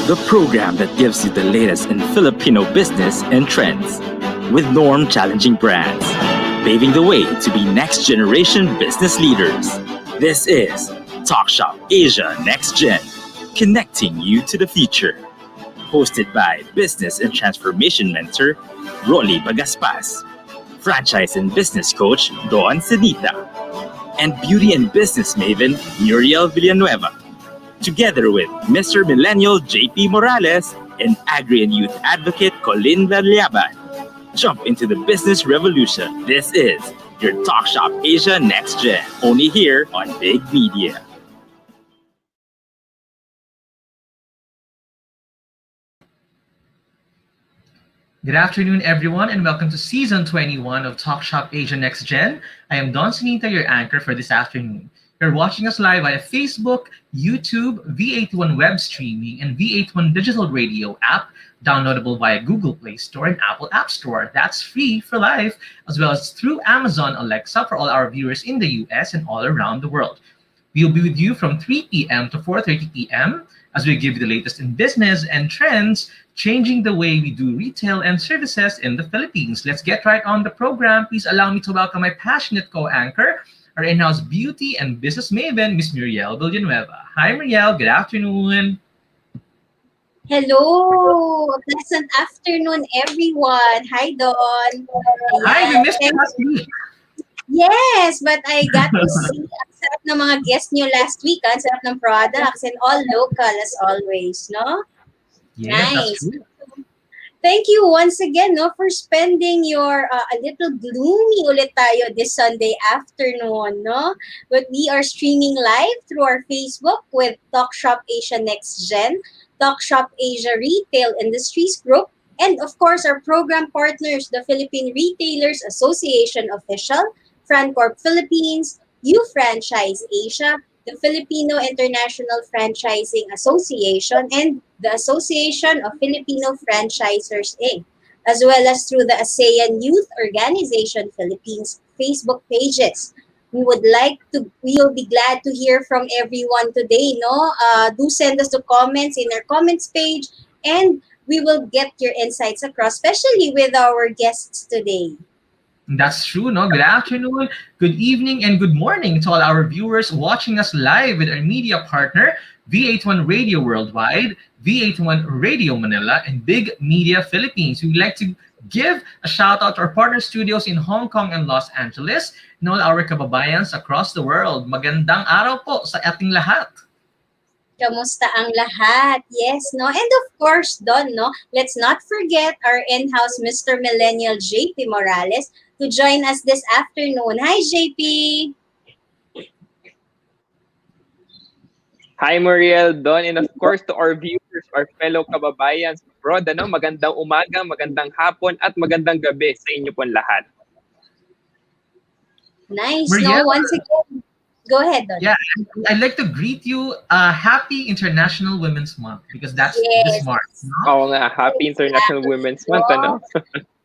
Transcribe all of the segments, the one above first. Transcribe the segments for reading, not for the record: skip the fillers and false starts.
The program that gives you the latest in Filipino business and trends, with norm-challenging brands, paving the way to be next-generation business leaders. This is Talk Shop Asia Next Gen, connecting you to the future. Hosted by Business and Transformation Mentor, Rolly Bagaspas, Franchise and Business Coach, Don Senita, and Beauty and Business Maven, Muriel Villanueva. Together with Mr. Millennial JP Morales and Agri and Youth Advocate Colin Valliaban. Jump into the business revolution. This is your Talk Shop Asia Next Gen, only here on Big Media. Good afternoon, everyone, and welcome to Season 21 of Talk Shop Asia Next Gen. I am Don Senita, your anchor for this afternoon. You're watching us live via Facebook, YouTube, V81 web streaming, and V81 digital radio app, downloadable via Google Play Store and Apple App Store. That's free for life, as well as through Amazon Alexa for all our viewers in the US and all around the world. We'll be with you from 3 p.m. to 4:30 p.m. as we give you the latest in business and trends, changing the way we do retail and services in the Philippines. Let's get right on the program. Please allow me to welcome my passionate co-anchor, our in-house beauty and business maven, Miss Muriel Villanueva. Hi, Muriel. Good afternoon. Hello. Pleasant afternoon, everyone. Hi, Don. Hi, we missed you last week. Yes, but I got to see ang sarap ng mga guests nyo last week. Ang sarap ng products and all local as always, no? Yes, Nice. that's true. Thank you once again, no, for spending your a little gloomy ulit tayo this Sunday afternoon, no? But we are streaming live through our Facebook with Talk Shop Asia Next Gen, Talk Shop Asia Retail Industries Group, and of course our program partners, the Philippine Retailers Association Official, Francorp Philippines, U-Franchise Asia, the Filipino International Franchising Association, and the Association of Filipino Franchisers, Inc., as well as through the ASEAN Youth Organization Philippines Facebook pages. We will be glad to hear from everyone today, no? Do send us the comments in our comments page, and we will get your insights across, especially with our guests today. That's true, no? Good afternoon, good evening, and good morning to all our viewers watching us live with our media partner, V81 Radio Worldwide, V81 Radio Manila, and Big Media Philippines. We'd like to give a shout out to our partner studios in Hong Kong and Los Angeles, and all our kababayans across the world. Magandang araw po sa ating lahat. Kamusta ang lahat? Yes, no? And of course, Don, no? Let's not forget our in-house Mr. Millennial JP Morales to join us this afternoon. Hi, JP! Hi, Muriel, Don, and of course to our viewers, our fellow kababayans abroad, magandang umaga, magandang hapon, at magandang gabi sa inyo pong lahat. Nice, no? Marielle, Once again, go ahead, Don. yeah, I'd like to greet you happy International Women's Month because that's this Yes. March. No? Oo nga, Happy International Women's Month,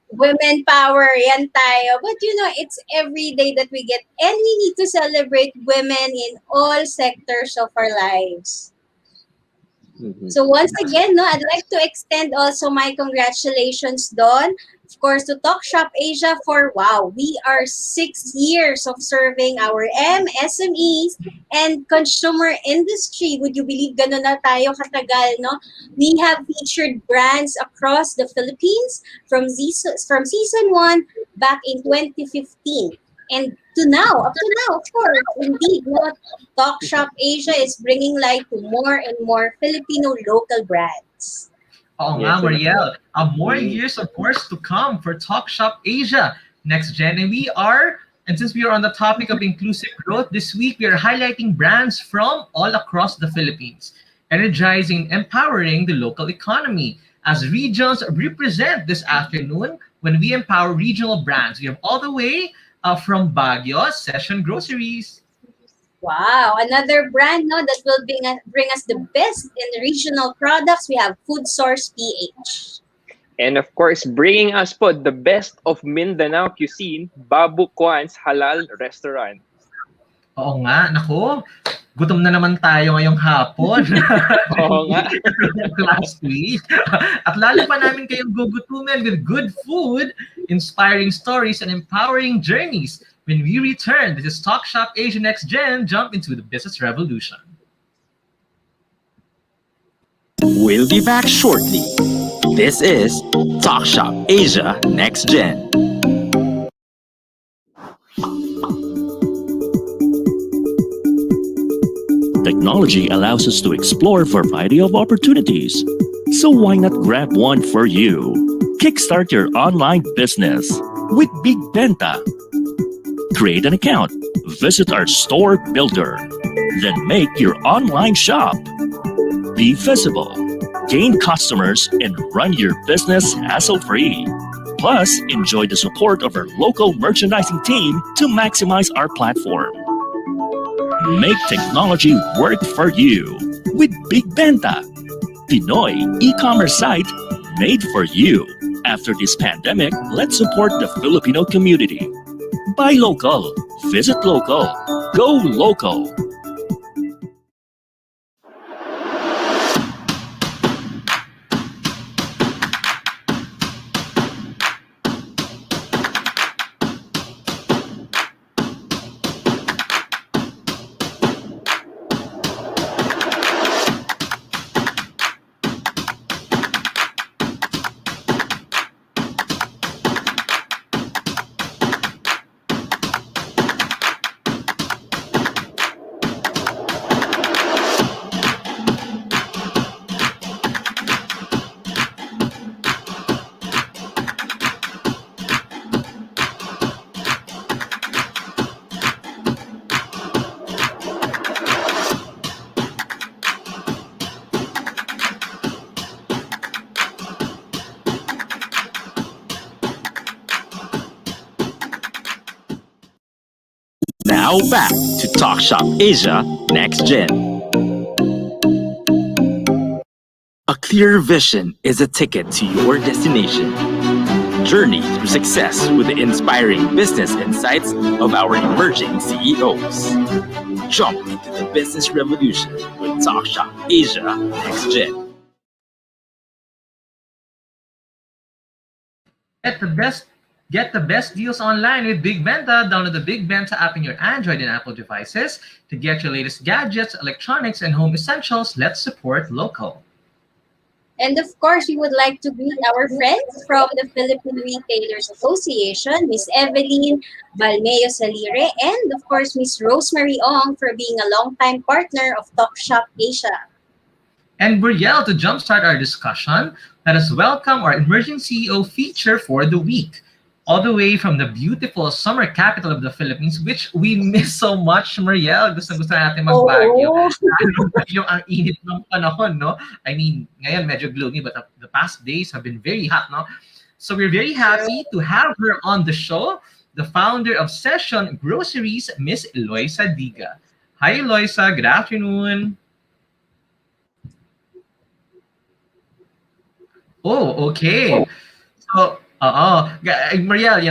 Women power, yan tayo. But it's every day that we get, and we need to celebrate women in all sectors of our lives. So once again, no, I'd like to extend also my congratulations, Don. Of course, to Talk Shop Asia for, wow, we are 6 years of serving our MSMEs and consumer industry. Would you believe ganun na tayo katagal, no? We have featured brands across the Philippines from season 1 back in 2015. And up to now, of course, indeed, no, Talk Shop Asia is bringing light to more and more Filipino local brands. Oo nga, Marielle. More years, of course, to come for Talk Shop Asia Next Gen. And since we are on the topic of inclusive growth, this week we are highlighting brands from all across the Philippines, energizing, empowering the local economy. As regions represent this afternoon, when we empower regional brands, we have all the way from Baguio, Session Groceries. Wow, another brand, no, that will bring us the best in regional products. We have Food Source PH. And of course, bringing us po the best of Mindanao cuisine, Babu Kwan's Halal Restaurant. Oo nga, nako. Gutom na naman tayo ngayong hapon. Oo nga. Last week. At lalo pa namin kayong gugutumin with good food, inspiring stories, and empowering journeys. When we return, this is Talk Shop Asia Next Gen, jump into the business revolution. We'll be back shortly. This is Talk Shop Asia Next Gen. Technology allows us to explore a variety of opportunities. So why not grab one for you? Kickstart your online business with Big Benta. Create an account, visit our store builder, then make your online shop. Be visible, gain customers, and run your business hassle-free. Plus, enjoy the support of our local merchandising team to maximize our platform. Make technology work for you with Big Benta, Pinoy e-commerce site made for you. After this pandemic, let's support the Filipino community. Buy local, visit local, go local. Now back to Talk Shop Asia Next Gen. A clear vision is a ticket to your destination. Journey through success with the inspiring business insights of our emerging CEOs. Jump into the business revolution with Talk Shop Asia Next Gen. Get the best deals online with Big Benta. Download the Big Benta app in your Android and Apple devices to get your latest gadgets, electronics, and home essentials. Let's support local. And of course, we would like to greet our friends from the Philippine Retailers Association, Miss Evelyn Balmeo Salire, and of course, Miss Rosemary Ong for being a longtime partner of Talk Shop Asia. And Brielle, to jumpstart our discussion, let us welcome our emerging CEO feature for the week. All the way from the beautiful summer capital of the Philippines, which we miss so much, Marielle. Gusto natin mag-Baguio. Oo. Yung ang init ng panahon, no? I mean, ngayon medyo gloomy, but the past days have been very hot, no? So we're very happy to have her on the show, the founder of Session Groceries, Miss Eloisa Diga. Hi, Eloisa. Good afternoon. Oh, okay. So, Marielle,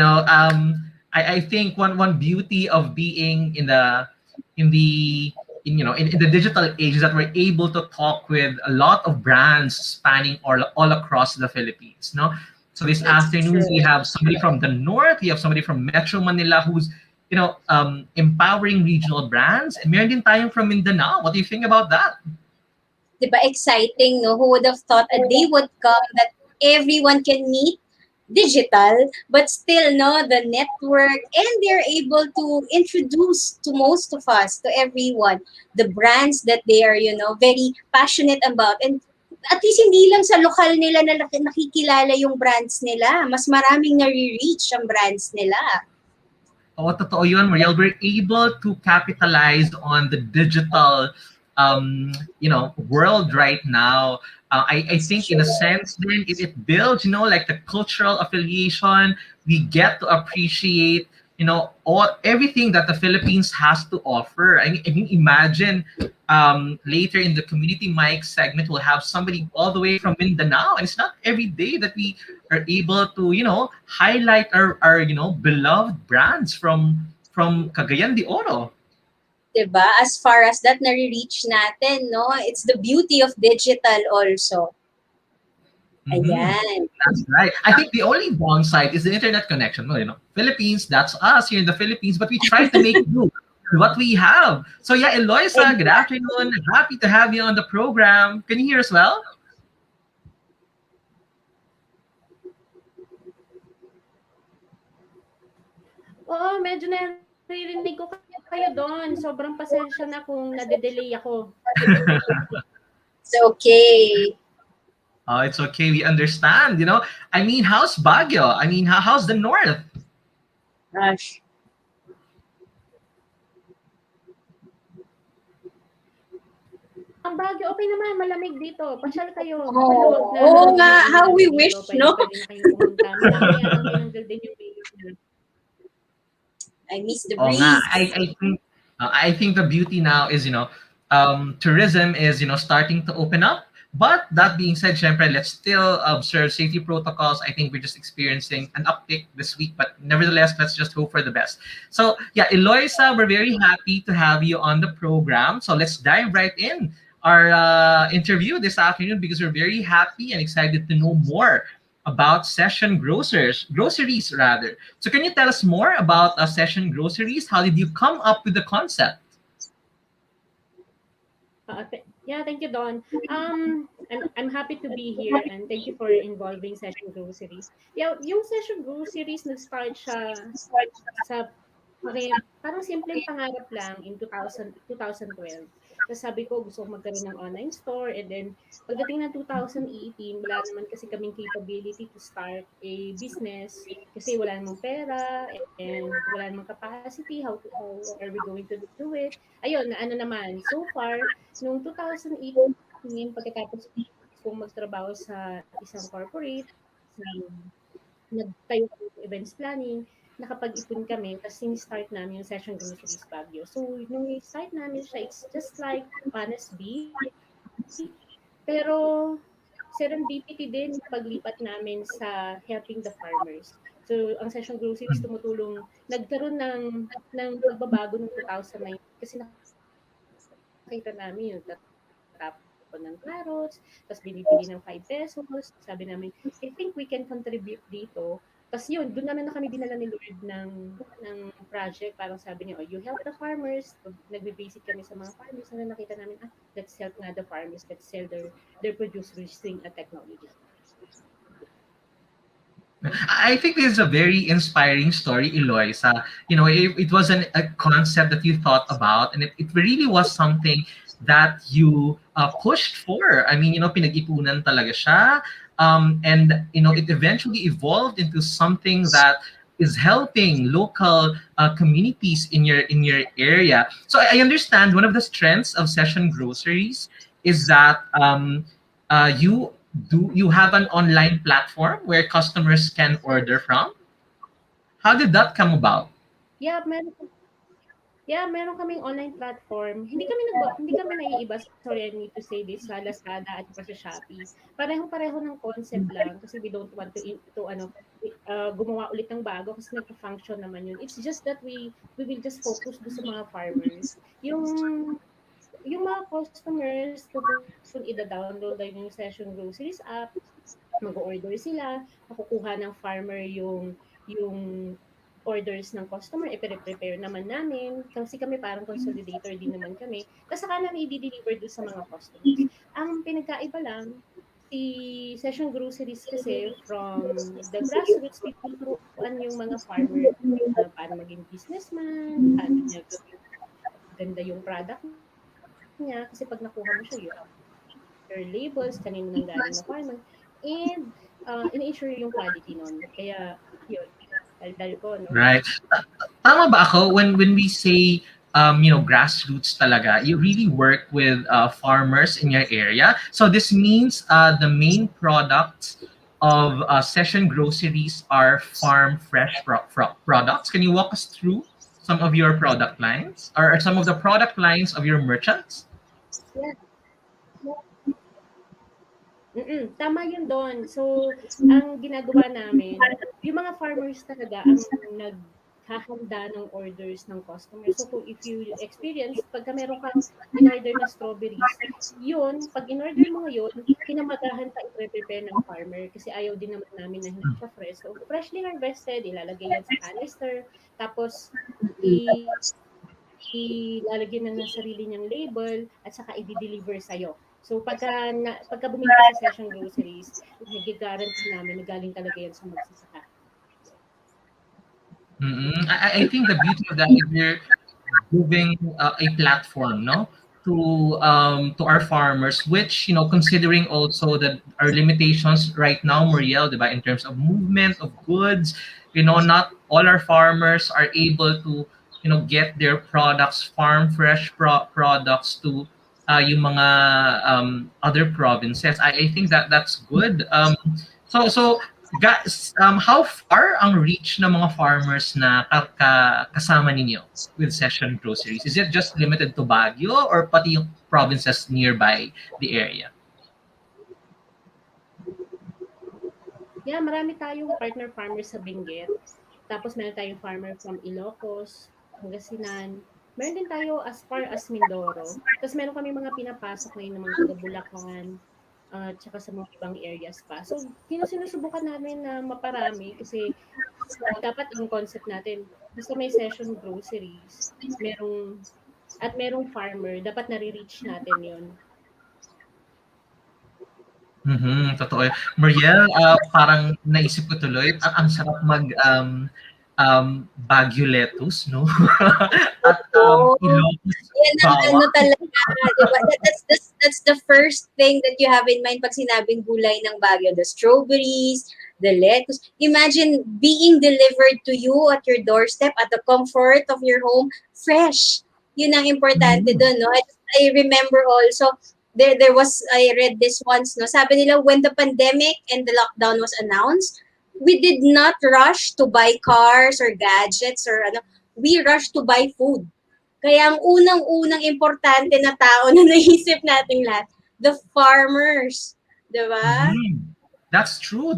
I think one beauty of being in the in the digital age is that we're able to talk with a lot of brands spanning all across the Philippines. No, so this That's afternoon we true. have somebody from the north, we have somebody from Metro Manila who's empowering regional brands, and meron din tayong from Mindanao. What do you think about that? Diba, exciting, no? Who would have thought a day would come that everyone can meet digital, but still, no, the network, and they're able to introduce to most of us, to everyone, the brands that they are, very passionate about. And at least hindi lang sa lokal nila na nakikilala yung brands nila. Mas maraming nare-reach ang brands nila. Oo, totoo yun, Mariel. We're able to capitalize on the digital, world right now. I think in a sense, then it builds, like the cultural affiliation. We get to appreciate, everything that the Philippines has to offer. I mean, imagine later in the community mic segment, we'll have somebody all the way from Mindanao, and it's not every day that we are able to, highlight our beloved brands from Cagayan de Oro. Diba? As far as that nare-reach natin, no? It's the beauty of digital also. Mhm. Ayan. That's right. I think the only downside is the internet connection. Well, Philippines, that's us here in the Philippines, but we try to make do with what we have. So yeah, Eloisa, good afternoon. Happy to have you on the program. Can you hear us well? Oo, medyo naririnig ko kayo doon. Sobrang pasensya na kung nade-delay ako. It's okay. Oh, it's okay. We understand. I mean, how's Baguio? I mean, how's the north? Gosh. Ang Baguio, okay naman, malamig dito. Pasyal kayo. Oo. Mapanood na. Oo nga, how we Dito, wish, pwede, no? Pwede na kayong pumunta. Maya lang tinanggal din yung video niya. I miss the Oh, nga. breeze. I think the beauty now is tourism is starting to open up. But that being said, syempre, let's still observe safety protocols. I think we're just experiencing an uptick this week, but nevertheless, let's just hope for the best. So yeah, Eloisa, we're very happy to have you on the program. So let's dive right in our interview this afternoon, because we're very happy and excited to know more about Session Groceries rather. So can you tell us more about Session Groceries? How did you come up with the concept? Yeah, thank you, Don. I'm happy to be here and thank you for involving Session Groceries. Yeah, yung Session Groceries nag-start siya sa parang simpleng pangarap lang in 2012. Tapos sabi ko gusto ko magkaroon ng online store, and then pagdating ng 2018, wala naman kasi kaming capability to start a business kasi wala namang pera and wala namang capacity. How are we going to do it? Ayun, na ano naman, so far, noong 2018, pagkatapos kong magtrabaho sa isang corporate, nagtayo ng events planning, nakapag-ipon kami, tapos start namin yung Session Groceries Baguio. So, nung start namin siya, it's just like Panas B. Pero, serendipity din paglipat namin sa helping the farmers. So, ang Session Groceries tumutulong, nagkaroon ng pagbabago noong 2009 kasi nakita namin yung tatapon ng carrots, tapos binibili ng 5 pesos. Sabi namin, I think we can contribute dito. Tapos yun, doon namin na kami dinala ni Lord ng project. Parang sabi niya, you help the farmers. Nagbe-basic kami sa mga farmers. Na nakita namin, let's help nga the farmers. Let's sell their produce using a technology. I think this is a very inspiring story, Eloisa. It was a concept that you thought about, and it really was something that you pushed for. I mean, pinag-ipunan talaga siya. And, it eventually evolved into something that is helping local communities in your area. So I understand one of the strengths of Session Groceries is that you have an online platform where customers can order from. How did that come about? Yeah, meron kaming online platform. Hindi kami naiiba, sorry, I need to say this, sa Lazada at saka sa Shopee. Parehong-pareho ng concept lang kasi we don't want gumawa ulit ng bago kasi nagfa-function naman yun. It's just that we will just focus do sa mga farmers. Yung mga customers, kung ida-download lang yung Session Groceries app, mag-order sila, makukuha ng farmer yung orders ng customer, ipre-prepare naman namin. Kasi kami parang consolidator din naman kami. Tapos saka namin i-deliver doon sa mga customers. Ang pinagkaiba lang, si Session Groceries kasi from the grassroots, tinuturuan yung mga farmer paano maging businessman, paano niya gawin ganda yung product niya. Kasi pag nakuha mo siya, you have your labels, kanino nang galing na farmer. And in-ensure yung quality nun. Kaya, yun. Dahil ko, no? Right. Tama ba ako when we say grassroots talaga, you really work with farmers in your area. So this means the main products of Session Groceries are farm fresh products. Can you walk us through some of your product lines or some of the product lines of your merchants? Yeah. Tama yun doon. So, ang ginagawa namin, yung mga farmers talaga ang naghahanda ng orders ng customers. So, if you experience, pagka meron kang in-order na strawberries, yun, pag in-order mo ngayon, pinamagahan pa i-prepare ng farmer kasi ayaw din naman namin na hindi siya fresh. So, freshly harvested, ilalagay yan sa canister, tapos ilalagyan ng sarili niyang label at saka i-deliver sa'yo. So pagka bumili ka sa Session Groceries, nag-guarantee namin na galing talaga yan sa magsasaka. I think the beauty of that is you're giving a platform, no, to our farmers, which considering also that our limitations right now, Muriel, diba, in terms of movement of goods, not all our farmers are able to get their products, farm fresh products to yung mga other provinces. I think that's good. So guys, how far ang reach ng mga farmers na kasama ninyo with Session Groceries? Is it just limited to Baguio or pati yung provinces nearby the area? Yeah, marami tayong partner farmers sa Benguet. Tapos meron tayong farmer from Ilocos, Pangasinan. Meron din tayo as far as Mindoro. Tapos meron kami mga pinapasok ngayon ng mga taga Bulacan, tsaka sa mga ibang areas pa. So, sinusubukan namin na maparami kasi dapat yung concept natin, basta may Session Groceries, merong farmer, dapat nare-reach natin yon. Totoo. Muriel, parang naisip ko tuloy, ang sarap Baguio lettuce, no? At Ilocos Yan ang ano bawang. talaga, di ba? That's the first thing that you have in mind pag sinabing gulay ng Baguio. The strawberries, the lettuce. Imagine being delivered to you at your doorstep at the comfort of your home, fresh. Yun ang importante doon, no? I remember also, I read this once, no? Sabi nila, when the pandemic and the lockdown was announced, we did not rush to buy cars or gadgets or ano. We rushed to buy food. Kaya ang unang-unang importante na tao na naisip nating lahat, the farmers. Diba? That's true.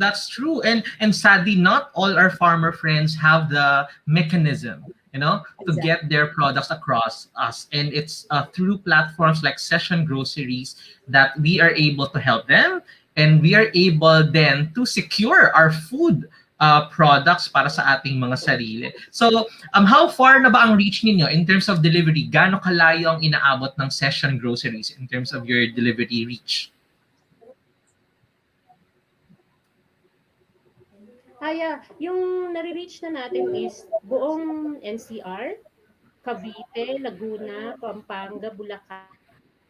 And sadly, not all our farmer friends have the mechanism, to get their products across us. And it's through platforms like Session Groceries that we are able to help them, and we are able then to secure our food products para sa ating mga sarili. So, how far na ba ang reach ninyo in terms of delivery? Gaano kalayo ang inaabot ng Session Groceries in terms of your delivery reach? Yung nare-reach na natin is buong NCR, Cavite, Laguna, Pampanga, Bulacan,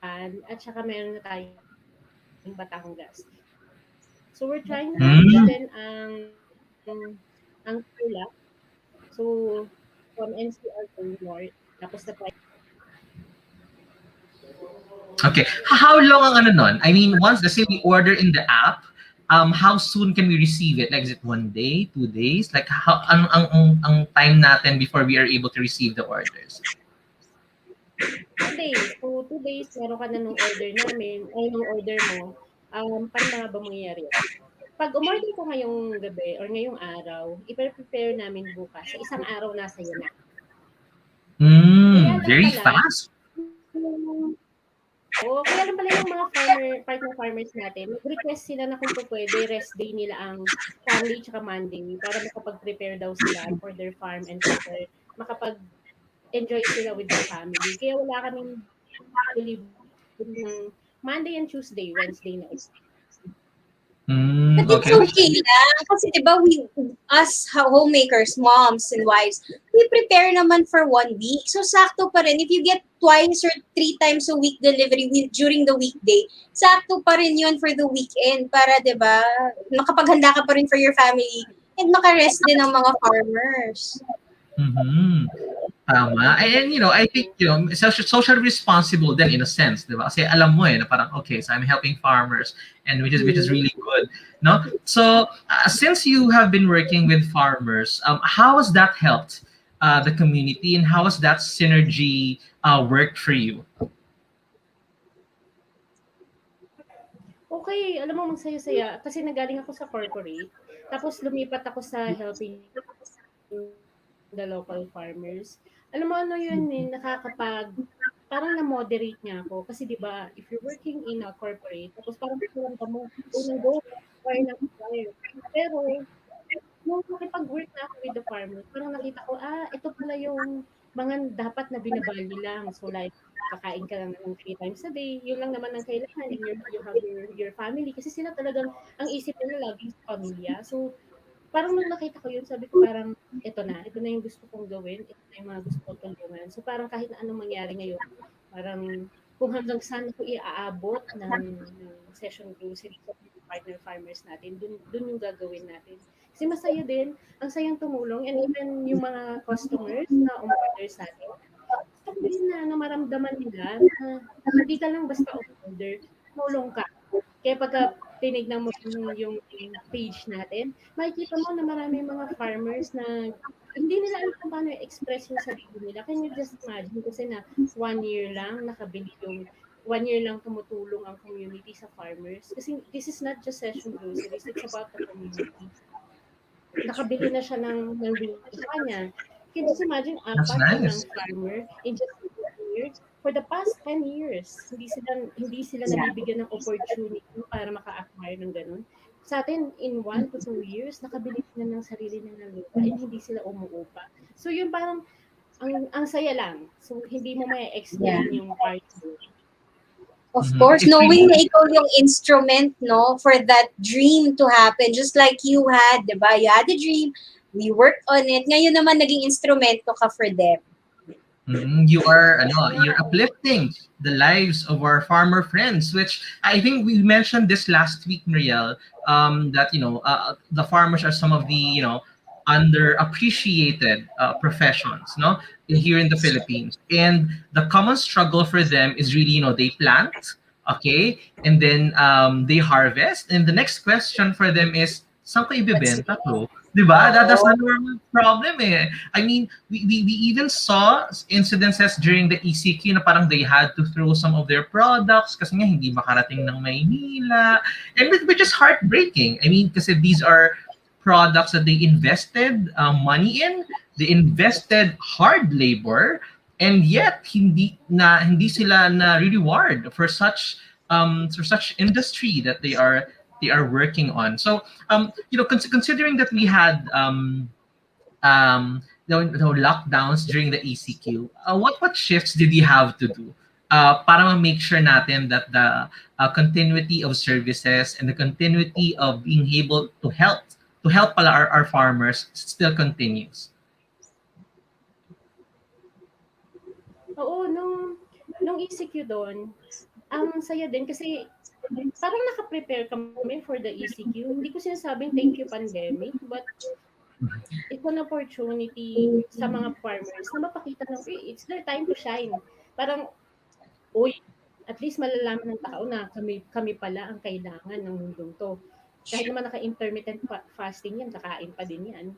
at saka meron na tayong Batangas. So we're trying to Mm. extend ang Tula. So from NCR to North, tapos na Okay. How long ang ano nun? I mean, once let's say we order in the app, how soon can we receive it? Like, is it 1 day, 2 days? Like, how ang time natin before we are able to receive the orders? 2 days. So 2 days meron ka na nung order namin, ay nung order mo. Paano nga ba mangyayari yun? Pag umorder ko ngayong gabi or ngayong araw, i-prepare namin bukas. Sa isang araw nasa iyo na. Kaya lang Very pala, fast. kaya lang pala yung mga partner farmers natin, nag-request sila na kung pwede rest day nila ang Sunday tsaka Monday para makapag-prepare daw sila for their farm and makapag-enjoy sila with their family. Kaya wala kaming delivery ng Monday and Tuesday, Wednesday na isa. But it's Okay. okay lang. Kasi diba, us homemakers, moms and wives, we prepare naman for 1 week. So, sakto pa rin. If you get twice or 3 times a week delivery during the weekday, sakto pa rin yun for the weekend. Para, diba, nakapaghanda ka pa rin for your family and makarest din ang mga farmers. Mm-hmm. Tama. And, I think, social responsible then in a sense, di ba? Kasi alam mo na parang, okay, so I'm helping farmers and which is really good, no? So, since you have been working with farmers, how has that helped the community and how has that synergy worked for you? Okay, alam mo magsaya-saya kasi nagaling ako sa corporate, tapos lumipat ako sa helping the local farmers. Alam mo ano yun parang na-moderate niya ako. Kasi di ba if you're working in a corporate, tapos parang pakiramdam mo, go, acquire ng acquire. Pero, nung nakipag-work na ako with the farmers, parang nakita ko, ito pala yung mga dapat na binabali lang. So like, kakain ka lang ng 3 times a day, yun lang naman ang kailangan, and you have your family. Kasi sila talagang, ang isip nila laging sa pamilya. So, parang nung nakita ko yun, sabi ko parang, ito na yung gusto kong gawin, ito na yung mga gusto kong tulungan. So parang kahit na anong mangyari ngayon, parang kung hanggang saan ko iaabot ng session grocery sa partner farmers natin, dun yung gagawin natin. Kasi masaya din, ang sayang tumulong, and even yung mga customers na umorder sa atin, gusto ko din na maramdaman nila na hindi ka lang basta umorder, tumulong ka. Kaya pagka tinignan mo yung page natin, makikita mo na maraming mga farmers na hindi nila alam kung paano i-express yung sarili nila. Can you just imagine kasi na 1 year lang nakabili yung 1 year lang tumutulong ang community sa farmers. Kasi this is not just session groceries, it's about the community. Nakabili na siya ng lupa niya. Can you just imagine, That's apat lang nice. farmer in just 1 year? For the past 10 years, hindi sila nabibigyan ng opportunity para maka-acquire ng ganun. Sa atin, in 1 to 2 years, nakabili na ng sarili ng lupa and hindi sila umuupa. So yun parang, ang saya lang. So hindi mo may explain yung part mo. Of course, If knowing we- na ikaw yung instrument, no, for that dream to happen, just like you had, di ba? You had a dream, we worked on it, ngayon naman naging instrumento ka for them. You're uplifting the lives of our farmer friends, which I think we mentioned this last week, Marielle, that the farmers are some of the underappreciated professions, no, here in the Philippines, and the common struggle for them is really they plant, okay, and then they harvest, and the next question for them is saan ko ibebenta to? Diba? That's a normal problem eh. I mean, we even saw incidences during the ECQ na parang they had to throw some of their products kasi nga hindi makarating ng Maynila. And which is heartbreaking. I mean, kasi these are products that they invested money in, they invested hard labor, and yet hindi sila na reward for such industry that they are working on. So considering that we had lockdowns during the ECQ, what shifts did you have to do para make sure natin that the continuity of services and the continuity of being able to help pala our farmers still continues? Oo, nung ECQ doon, Saya din kasi parang naka-prepare kami for the ECQ. Hindi ko sinasabing thank you pandemic, but it's an opportunity sa mga farmers na mapakita na, "Uy, it's their time to shine." Parang, "Uy, at least malalaman ng tao na kami pala ang kailangan ng mundong 'to." Kahit naman naka-intermittent fasting 'yan, kakain pa din 'yan,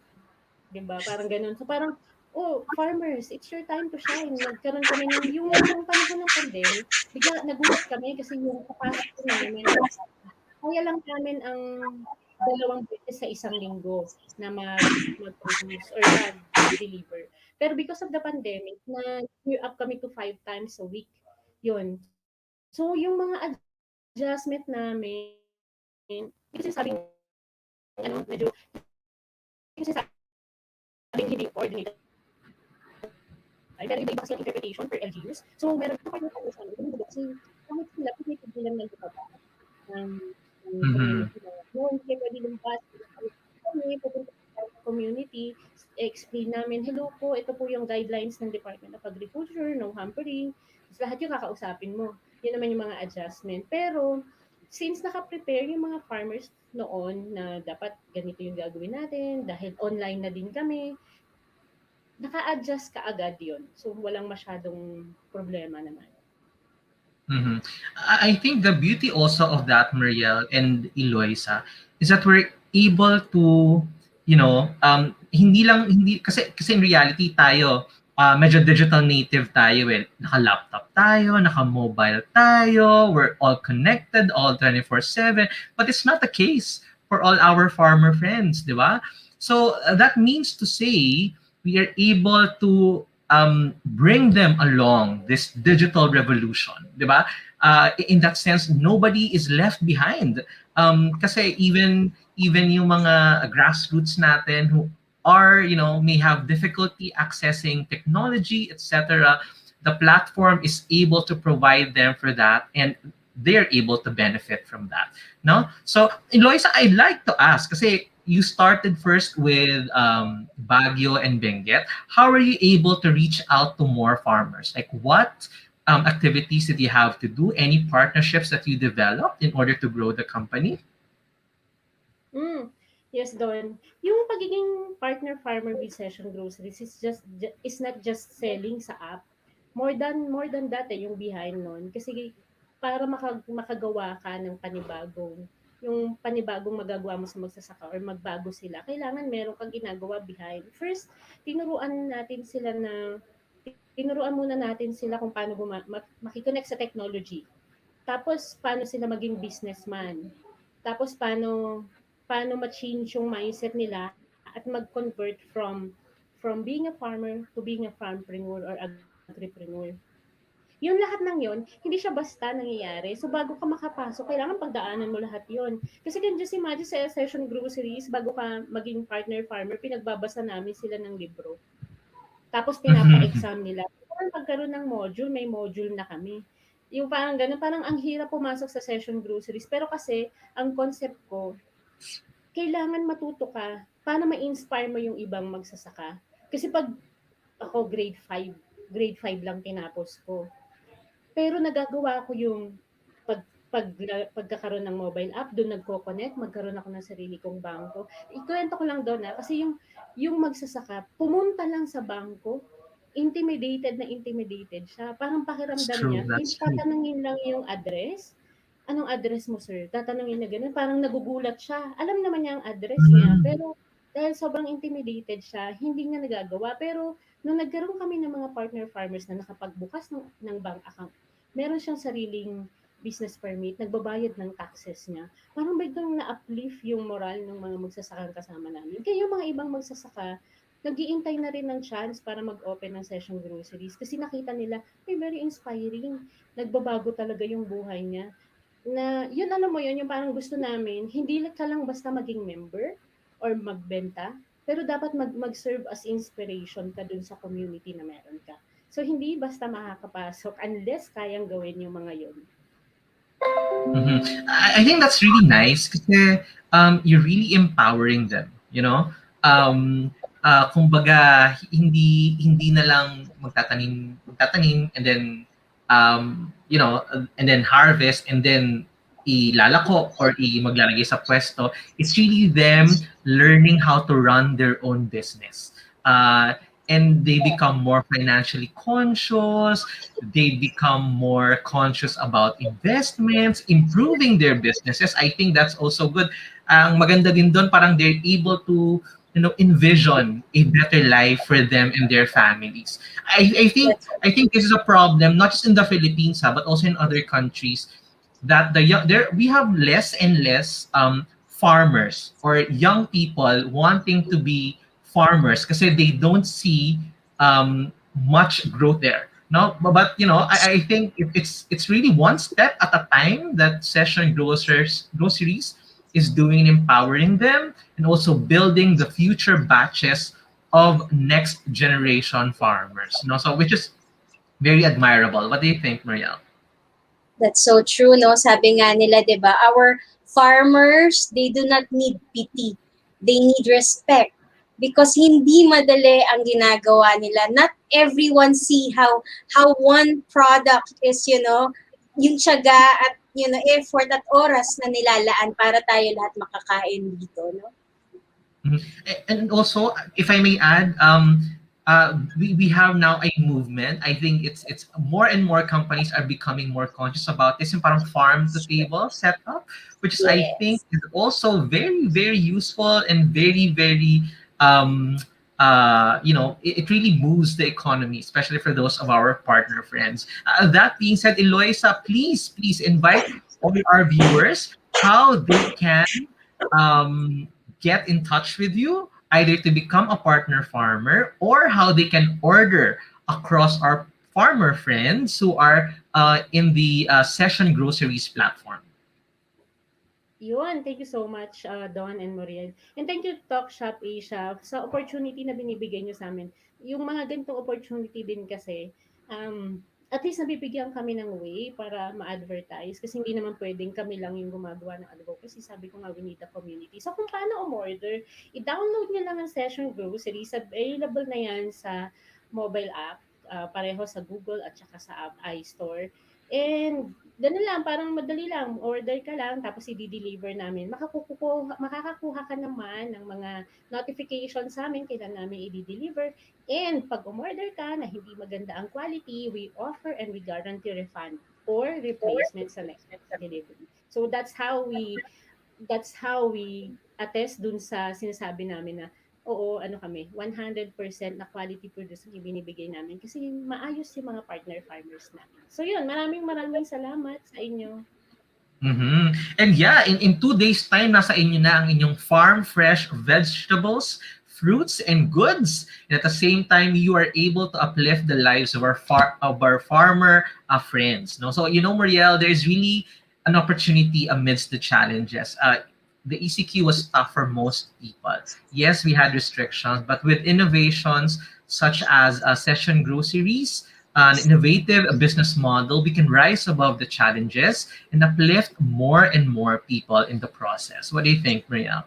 'di ba? Parang gano'n. So parang, "Oh, farmers, it's your time to shine." Nagkaroon kami ng yung panahon ng pandemic, bigla nagulat kami kasi yung capacity namin, kaya lang namin ang 2 beses sa isang linggo na mag-produce or mag-deliver. Pero because of the pandemic, na-gear up kami to 5 times a week. Yun. So, yung mga adjustment namin, hindi ko sinasabing medyo hindi ko sinasabing hindi coordinated tayo, pero iba-iba kasi ang interpretation per LGUs. So, meron pa kayo sa amin kasi kahit sila, pinipigilan lang ito ng Mhm. community na yun, hindi pwede lumabas. Kami, pupunta tayo sa community, explain namin, hello po, ito po yung guidelines ng Department of Agriculture, no hampering. Tapos lahat yung kakausapin mo. Yun naman yung mga adjustment. Pero, since naka-prepare yung mga farmers noon na dapat ganito yung gagawin natin, dahil online na din kami, naka-adjust ka agad yun. So, walang masyadong problema naman. Mhm. I think the beauty also of that, Mariel and Eloisa, is that we're able to, hindi kasi in reality tayo, medyo digital native tayo eh. Naka-laptop tayo, naka-mobile tayo, we're all connected all 24/7, but it's not the case for all our farmer friends, di ba? So that means to say we are able to bring them along this digital revolution, di ba? In that sense, nobody is left behind. Kasi even yung mga grassroots natin who are, may have difficulty accessing technology, etc., the platform is able to provide them for that, and they're able to benefit from that. No? So, Eloisa, I'd like to ask, kasi you started first with Baguio and Benguet. How are you able to reach out to more farmers? Like what activities did you have to do? Any partnerships that you developed in order to grow the company? Mm. Yes, Don. Yung pagiging partner farmer with Session Groceries is not just selling sa app. More than that yung behind nun. Kasi para makagawa ka ng panibagong magagawa mo sa magsasaka or magbago sila, kailangan meron kang ginagawa behind. First, tinuruan muna natin sila kung paano makikonnect sa technology. Tapos, paano sila maging businessman. Tapos, paano ma-change yung mindset nila at mag-convert from being a farmer to being a farmpreneur or agripreneur. Yung lahat ng yon, hindi siya basta nangyayari. So, bago ka makapasok, kailangan pagdaanan mo lahat yon. Kasi can just imagine sa Session Groceries, bago ka maging partner farmer, pinagbabasa namin sila ng libro. Tapos pinapa-exam nila. Parang pagkaroon ng module, may module na kami. Yung parang ganun, parang ang hirap pumasok sa Session Groceries. Pero kasi, ang concept ko, kailangan matuto ka paano ma-inspire mo yung ibang magsasaka. Kasi pag ako grade 5 lang tinapos ko. Pero nagagawa ko yung pagkakaroon ng mobile app, doon nagko-connect, magkaroon ako ng sarili kong bangko. Ikuwento ko lang doon kasi yung magsasaka, pumunta lang sa bangko, intimidated siya. Parang That's pakiramdam true. niya, That's true. tatanungin lang yung address. Anong address mo, sir? Tatanungin na ganun. Parang nagugulat siya. Alam naman niya ang address niya. Mm. Pero dahil sobrang intimidated siya, hindi niya nagagawa. Pero nung nagkaroon kami ng mga partner farmers na nakapagbukas ng bank account, meron siyang sariling business permit, nagbabayad ng taxes niya. Parang biglang na-uplift yung moral ng mga magsasakang kasama namin. Kaya yung mga ibang magsasaka, nag-iintay na rin ng chance para mag-open ng Session Groceries kasi nakita nila, ay very inspiring. Nagbabago talaga yung buhay niya na yun alam mo yun, yung parang gusto namin, hindi ka lang basta maging member or magbenta, pero dapat mag-serve as inspiration ka dun sa community na meron ka. So, hindi basta makakapasok unless kayang gawin yung mga yun. Mhm. I think that's really nice kasi you're really empowering them, you know? Kumbaga hindi na lang magtatanim and then and then harvest, and then ilalako or maglalagay sa pwesto. It's really them learning how to run their own business. And they become more financially conscious, they become more conscious about investments, improving their businesses. I think that's also good. Ang maganda din doon, parang they're able to envision a better life for them and their families. I think this is a problem not just in the Philippines, but also in other countries, that we have less and less farmers or young people wanting to be farmers because they don't see much growth there. No, but I think it's really one step at a time that Session Groceries is doing in empowering them and also building the future batches of next generation farmers. So which is very admirable. What do you think, Marielle? That's so true, no? Sabi nga nila, di ba, our farmers, they do not need pity. They need respect. Because hindi madali ang ginagawa nila. Not everyone see how one product is, yung tiyaga at, effort at oras na nilalaan para tayo lahat makakain dito, no? And also, if I may add, we have now a movement. I think it's more and more companies are becoming more conscious about this, yung parang farm to table setup, which is, I think, is also very, very useful and very, very it really moves the economy, especially for those of our partner friends. That being said, Eloisa, please invite all our viewers how they can get in touch with you, either to become a partner farmer or how they can order across our farmer friends who are in the Session Groceries platform. Yun, thank you so much, Don and Muriel. And thank you, Talk Shop Asia, sa opportunity na binibigay nyo sa amin. Yung mga ganitong opportunity din kasi, at least nabibigyan kami ng way para ma-advertise kasi hindi naman pwedeng kami lang yung gumagawa ng advocacy. Sabi ko nga, we need a community. So kung paano umorder, i-download nyo lang ang Session Groceries. Available na yan sa mobile app, pareho sa Google at saka sa iStore. And ganun lang, parang madali lang. Order ka lang, tapos i-deliver namin. Makakakuha ka naman ng mga notifications sa amin, kailan namin i-deliver. And pag umorder ka na hindi maganda ang quality, we offer and we guarantee refund or replacement sa next delivery. So that's how we attest dun sa sinasabi namin na oo, 100% na quality produce ang ibinibigay namin kasi maayos yung mga partner farmers namin. So yun, maraming salamat sa inyo. Mm-hmm. And yeah, in 2 days time, nasa inyo na ang inyong farm fresh vegetables, fruits, and goods. And at the same time, you are able to uplift the lives of our farmer friends. No? So, Muriel, there's really an opportunity amidst the challenges. The ECQ was tough for most people. Yes, we had restrictions, but with innovations such as Session Groceries, an innovative business model, we can rise above the challenges and uplift more and more people in the process. What do you think, Maria?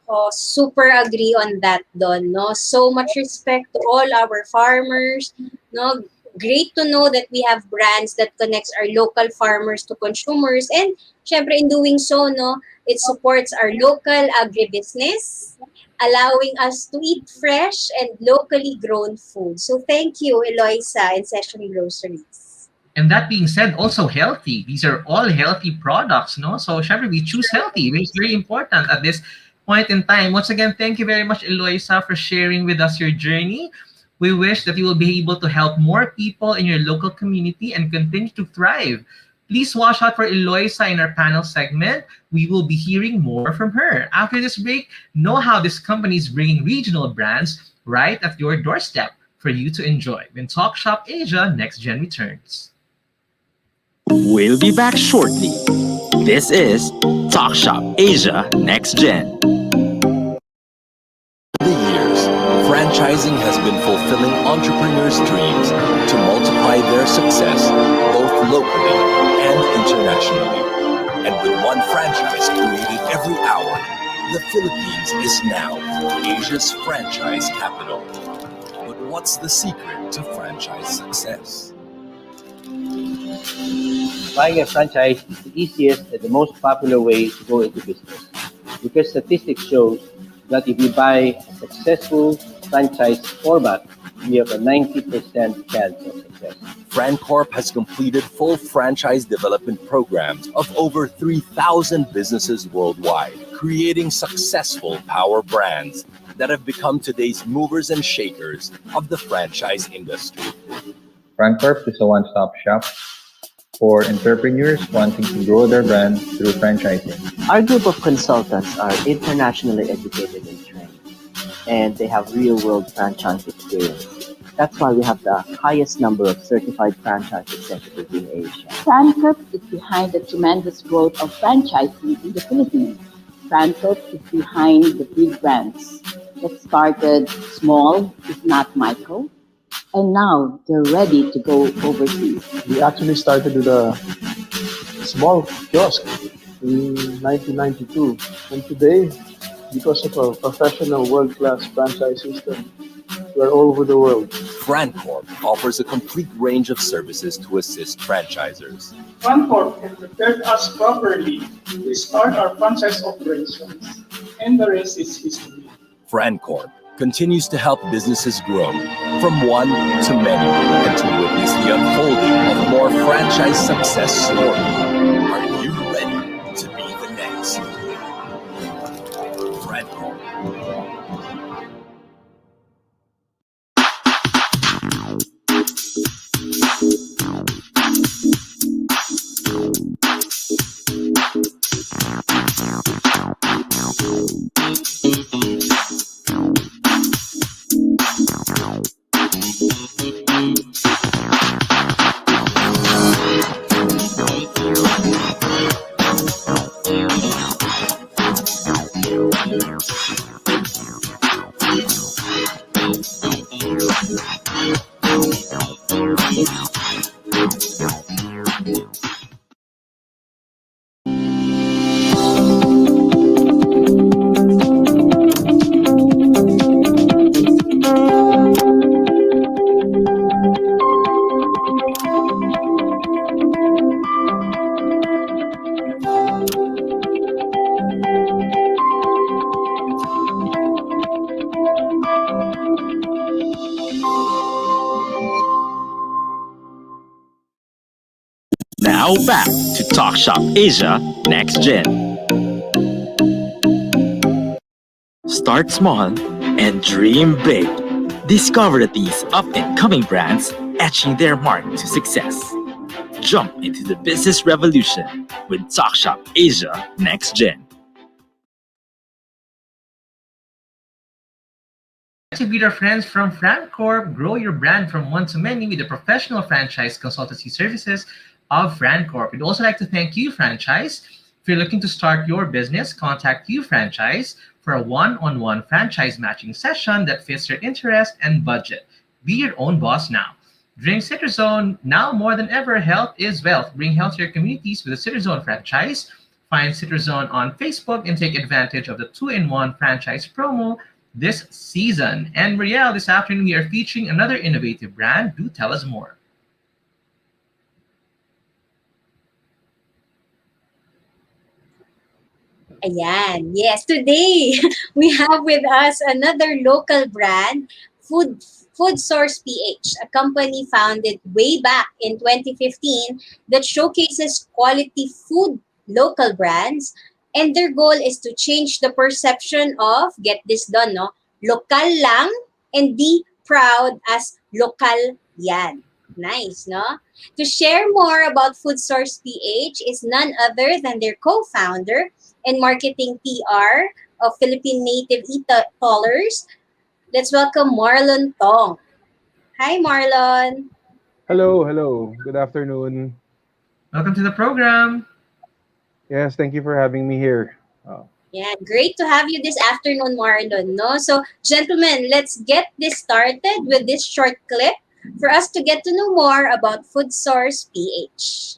Oh, super agree on that, Don. No, so much respect to all our farmers. No, great to know that we have brands that connects our local farmers to consumers, and syempre in doing so, no, it supports our local agribusiness, allowing us to eat fresh and locally grown food. So thank you, Eloisa and Session Groceries. And that being said, also healthy. These are all healthy products, no? So, syempre, we choose healthy. It's very important at this point in time. Once again, thank you very much, Eloisa, for sharing with us your journey. We wish that you will be able to help more people in your local community and continue to thrive. Please watch out for Eloisa in our panel segment. We will be hearing more from her. After this break, know how this company is bringing regional brands right at your doorstep for you to enjoy when Talk Shop Asia Next Gen returns. We'll be back shortly. This is Talk Shop Asia Next Gen. For years, franchising has been fulfilling entrepreneurs' dreams to multiply their success both locally and internationally. And with one franchise created every hour, the Philippines is now Asia's franchise capital. But what's the secret to franchise success? Buying a franchise is the easiest and the most popular way to go into business because statistics shows that if you buy a successful franchise format, you have a 90% chance of success. FranCorp has completed full franchise development programs of over 3,000 businesses worldwide, creating successful power brands that have become today's movers and shakers of the franchise industry. FranCorp is a one-stop shop for entrepreneurs wanting to grow their brand through franchising. Our group of consultants are internationally educated and trained, and they have real-world franchise experience. That's why we have the highest number of certified franchise executives in Asia. FranCorp is behind the tremendous growth of franchising in the Philippines. FranCorp is behind the big brands that started small, if not micro, and now they're ready to go overseas. We actually started with a small kiosk in 1992, and today, because of our professional world-class franchise system, we're all over the world. FranCorp offers a complete range of services to assist franchisers. FranCorp had prepared us properly to start our franchise operations, and the rest is history. FranCorp continues to help businesses grow from one to many and to witness the unfolding of more franchise success stories. Are you ready to be the next? FranCorp. Now back to Talk Shop Asia Next Gen. Start small and dream big. Discover these up and coming brands etching their mark to success. Jump into the business revolution with Talk Shop Asia Next Gen. To greet our friends from FranCorp, grow your brand from one to many with the professional franchise consultancy services of FranCorp. We'd also like to thank you, franchise. If you're looking to start your business, contact you, franchise, for a one-on-one franchise matching session that fits your interest and budget. Be your own boss now. Drink Citrazone. Now more than ever, health is wealth. Bring health to your communities with a Citrazone franchise. Find Citrazone on Facebook and take advantage of the 2-in-1 franchise promo this season. And Marielle, this afternoon we are featuring another innovative brand. Do tell us more. Ayan. Yes, today we have with us another local brand, Food Source PH, a company founded way back in 2015 that showcases quality food local brands, and their goal is to change the perception of, get this done, no? Lokal lang, and be proud as lokal yan. Nice, no? To share more about Food Source PH is none other than their co-founder and marketing PR of Philippine Native Eaters. Let's welcome Marlon Tong. Hi, Marlon. Hello. Good afternoon. Welcome to the program. Yes, thank you for having me here. Yeah, great to have you this afternoon, Marlon. No, so gentlemen, let's get this started with this short clip for us to get to know more about Food Source PH.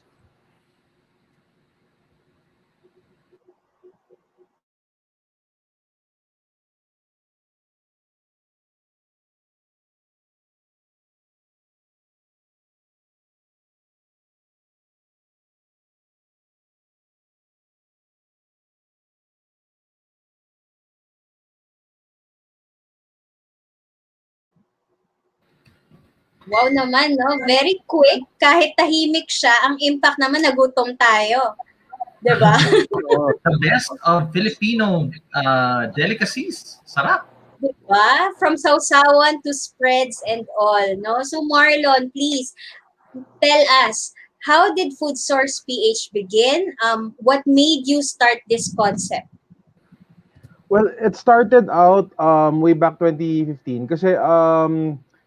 Wow naman, no? Very quick. Kahit tahimik siya, ang impact naman nagutom tayo. 'Di ba? The best of Filipino delicacies. Sarap. Diba? From sausawan to spreads and all, no? So Marlon, please tell us, how did Food Source PH begin? What made you start this concept? Well, it started out way back 2015 kasi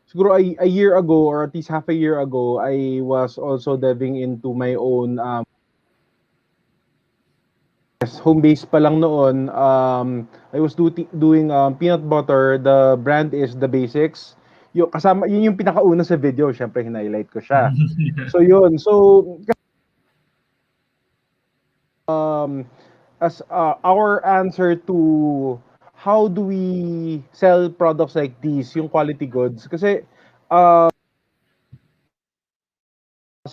siguro a year ago or at least half a year ago I was also delving into my own home base pa lang noon. I was doing peanut butter. The brand is The Basics. Yung kasama yun yung pinakauna sa video, syempre highlight ko siya. So yun. So as our answer to how do we sell products like these, yung quality goods. Kasi as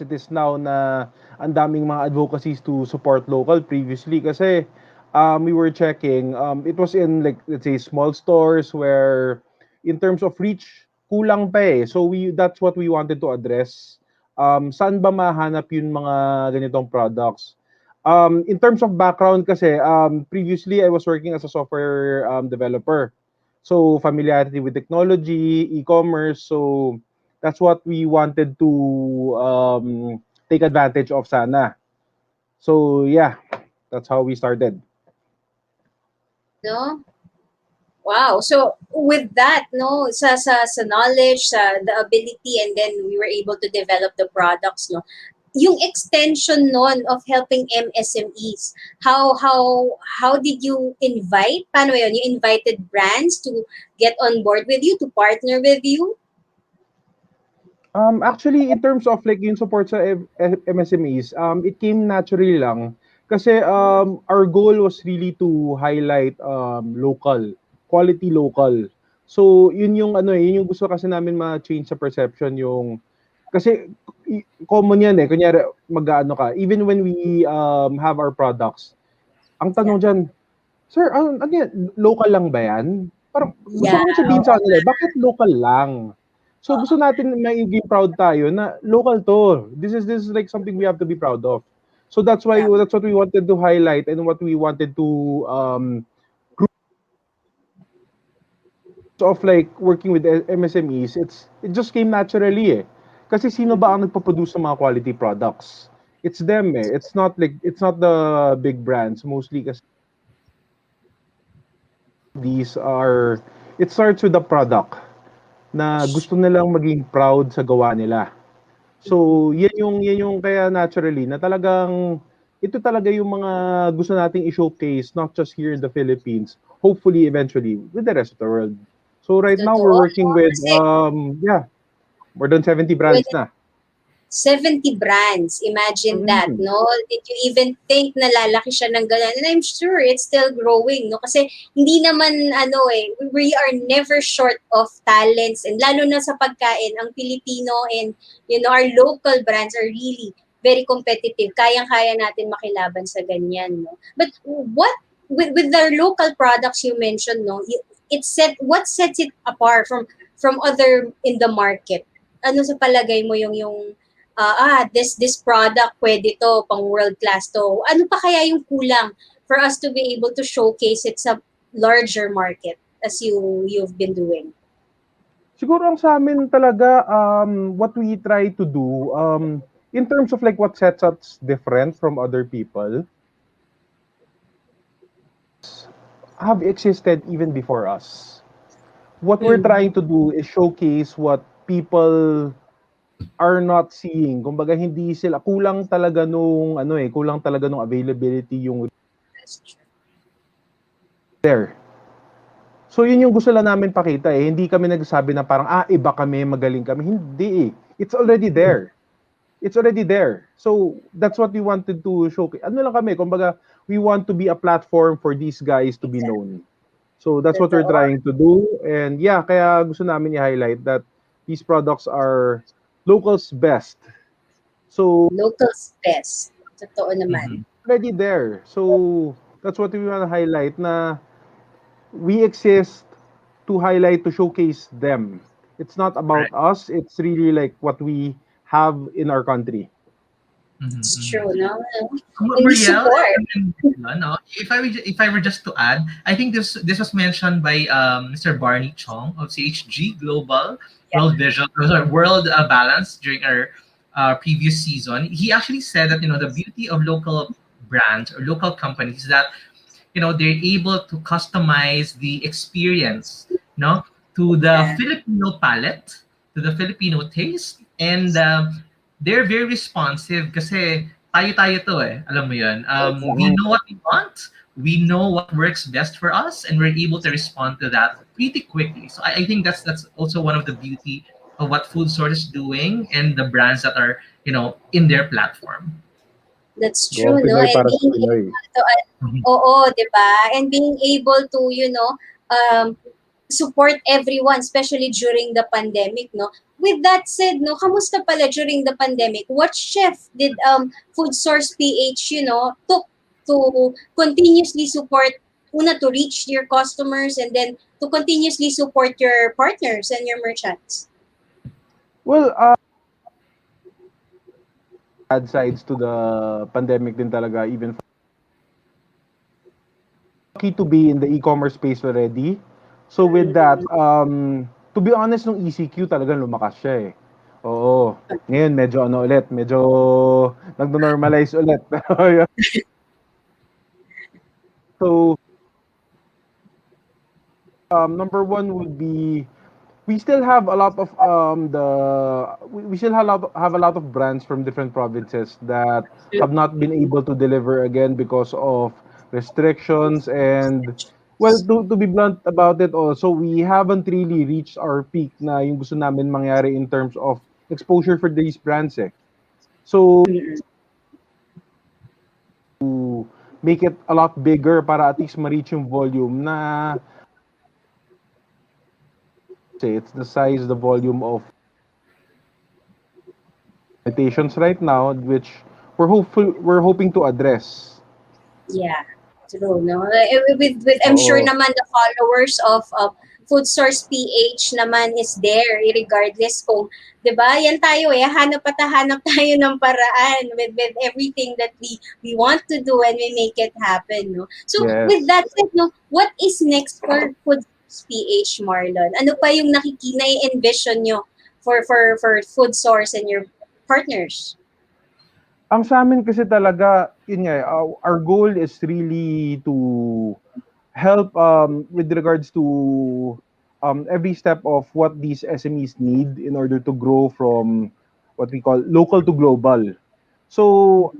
it is now na ang daming mga advocacies to support local previously kasi we were checking it was in like let's say small stores where in terms of reach kulang pa eh. So that's what we wanted to address. Saan ba mahanap yung mga ganitong products? In terms of background kasi, previously I was working as a software developer. So familiarity with technology, e-commerce. So that's what we wanted to take advantage of sana. So yeah, that's how we started. No? Wow. So with that, no, sa knowledge, the ability, and then we were able to develop the products, no. Yung extension non of helping MSMEs, how did you invite? Paano yun? You invited brands to get on board with you, to partner with you? Actually, in terms of like yung support sa MSMEs, it came naturally lang. Kasi our goal was really to highlight local, quality local. So, yun yung ano eh, yun yung gusto kasi namin ma-change sa perception yung kasi common yan eh. Kunyari, mag-ano ka, even when we have our products, ang tanong dyan, sir, ano yan, local lang ba yan? Parang gusto Yeah. ko sabihin sa kanila, bakit local lang? So gusto natin maging proud tayo na local to. This is like something we have to be proud of. So that's why that's what we wanted to highlight and what we wanted to group of like working with MSMEs. It just came naturally eh. Kasi sino ba ang nagpo-produce ng mga quality products? It's them eh. It's not the big brands mostly kasi these are it starts with the product na gusto nilang maging proud sa gawa nila. So, yan yung kaya naturally na talagang ito talaga yung mga gusto nating i-showcase not just here in the Philippines, hopefully eventually with the rest of the world. So right now we're working with more than 70 brands na. 70 brands. Imagine that, no? Did you even think na lalaki siya ng ganun? And I'm sure it's still growing, no? Kasi hindi naman, we are never short of talents. And lalo na sa pagkain, ang Filipino and, our local brands are really very competitive. Kayang-kaya natin makilaban sa ganyan, no? But with the local products you mentioned, no? What sets it apart from other in the market? Ano sa palagay mo yung this product pwede to, pang world class to. Ano pa kaya yung kulang for us to be able to showcase it sa larger market as you've been doing? Siguro ang sa amin talaga what we try to do in terms of like what sets us different from other people have existed even before us. What we're trying to do is showcase what people are not seeing. Kumbaga hindi sila kulang talaga nung availability yung there. So yun yung gusto lang namin pakita eh. Hindi kami nagsasabi na parang iba kami, magaling kami. Hindi eh. It's already there. It's already there. So that's what we wanted to showcase. Ano lang kami, kumbaga we want to be a platform for these guys to be known. So that's what we're trying to do. And yeah, kaya gusto namin i-highlight that these products are locals best. So locals best. Totoo naman. Already there. So that's what we want to highlight na we exist to highlight, to showcase them. It's not about us. It's really like what we have in our country. It's true, no? And we Marielle, support. no, if I were just to add, I think this was mentioned by Mr. Barney Chong of CHG Global Yeah. World Balance during our previous season. He actually said that the beauty of local brands or local companies is that they're able to customize the experience no to the Yeah. Filipino palate, to the Filipino taste, and they're very responsive kasi tayo-tayo to eh. Alam mo yun. We know what we want, we know what works best for us, and we're able to respond to that pretty quickly. So I think that's also one of the beauty of what Food Source is doing and the brands that are in their platform. That's Go true, no? Pinoy And para sa being able Pinoy. to, oo, di ba? And being able to, support everyone, especially during the pandemic, no? With that said, no, kamusta pala during the pandemic? What chef did Food Source PH, took to continuously support, una, to reach your customers, and then to continuously support your partners and your merchants? Well, bad sides to the pandemic din talaga, even lucky to be in the e-commerce space already. So with that, to be honest, nung ECQ talagang lumakas siya eh. Oo. Ngayon medyo ano ulit, medyo nagno-normalize ulit. So number one would be we still have a lot of we still have a lot of brands from different provinces that have not been able to deliver again because of restrictions. And well, to be blunt about it also, we haven't really reached our peak na yung gusto namin mangyari in terms of exposure for these brands eh. So to make it a lot bigger para at least ma-reach yung volume na say it's the size, the volume of limitations right now, which we're hoping to address. Yeah, true. No, with I'm sure Oo. naman the followers of Food Source PH naman is there, regardless kung, 'di ba? Yan tayo eh, hanap at hanap tayo ng paraan with everything that we want to do and we make it happen, no. So with Yes. that said, no, what is next for Food Source PH, Marlon? Ano pa yung envision nyo for Food Source and your partners? Ang sa amin kasi talaga, yun nga, our goal is really to help with regards to every step of what these SMEs need in order to grow from what we call local to global. So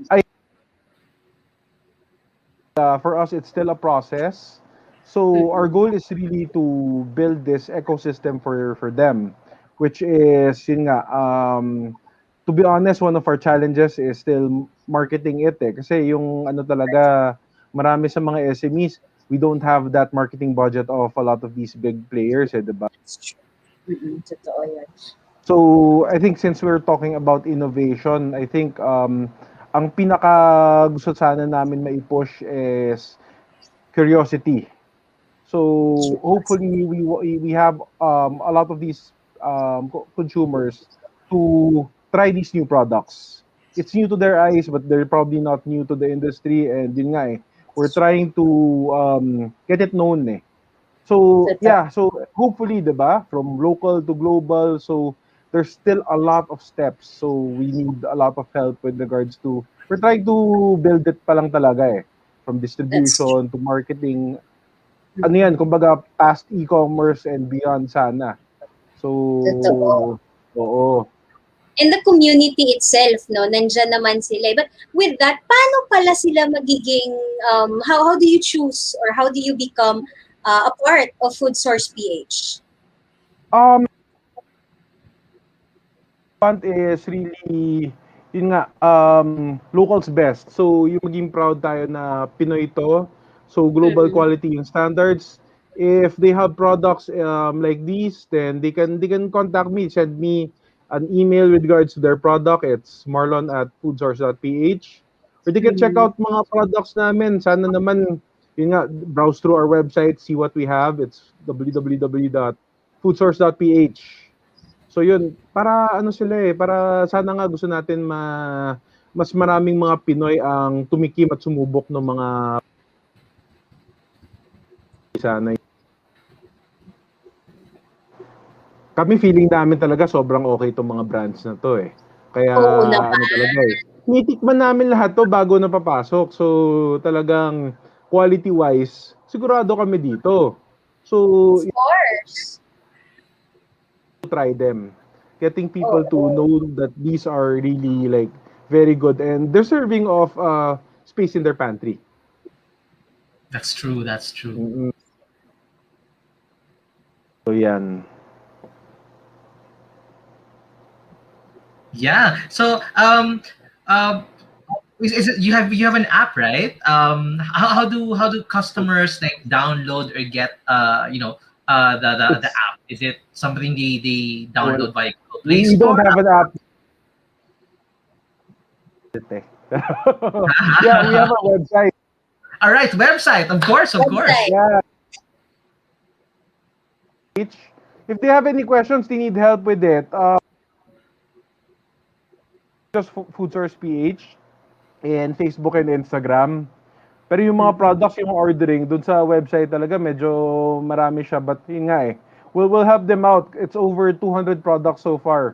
for us, it's still a process. So our goal is really to build this ecosystem for them, which is yun nga, to be honest, one of our challenges is still marketing it eh. Kasi yung ano talaga, marami sa mga SMEs, we don't have that marketing budget of a lot of these big players eh, diba? Totoo yun. So I think since we're talking about innovation, I think ang pinaka gusto sana namin mai-push is curiosity. So hopefully we have a lot of these consumers to try these new products. It's new to their eyes, but they're probably not new to the industry. And yun nga eh, we're trying to get it known eh. So yeah, so hopefully, diba, from local to global, so there's still a lot of steps. So we need a lot of help with regards to we're trying to build it pa lang talaga eh. From distribution to marketing. Ano yan, kumbaga past e-commerce and beyond sana. Totoo. So oo. And the community itself, no, nandyan naman sila. But with that, paano pala sila magiging, how do you choose or how do you become a part of Food Source PH? Want is really yun nga locals best. So yung maging proud tayo na Pinoy to. So global quality and standards. If they have products like these, then they can contact me, send me an email with regards to their product. It's marlon@foodsource.ph. Or they can check out mga products namin. Sana naman yun nga, browse through our website, see what we have. It's www.foodsource.ph. So yun, para ano sila para sana nga gusto natin mas maraming mga Pinoy ang tumikim at sumubok ng mga sana. Kami feeling namin talaga sobrang okay itong mga brands na to Kaya Oo naman. ano talaga tinitikman namin lahat to bago napapasok. So talagang quality-wise, sigurado kami dito. So Of course. try them. Getting people to Oo. know that these are really like very good and deserving of space in their pantry. That's true. That's true. Mm-mm. So yan. Yeah. So is it, you have an app, right? How do customers like download or get the app? Is it something they Well, download via Google Play we don't Store? have an app. Yeah, we have a website. All right, website, of course, of course. Website. Yeah. If they have any questions, they need help with it. Just Food Source PH in Facebook and Instagram. Pero yung mga products, yung ordering, dun sa website talaga, medyo marami siya. But yun nga we'll help them out. It's over 200 products so far.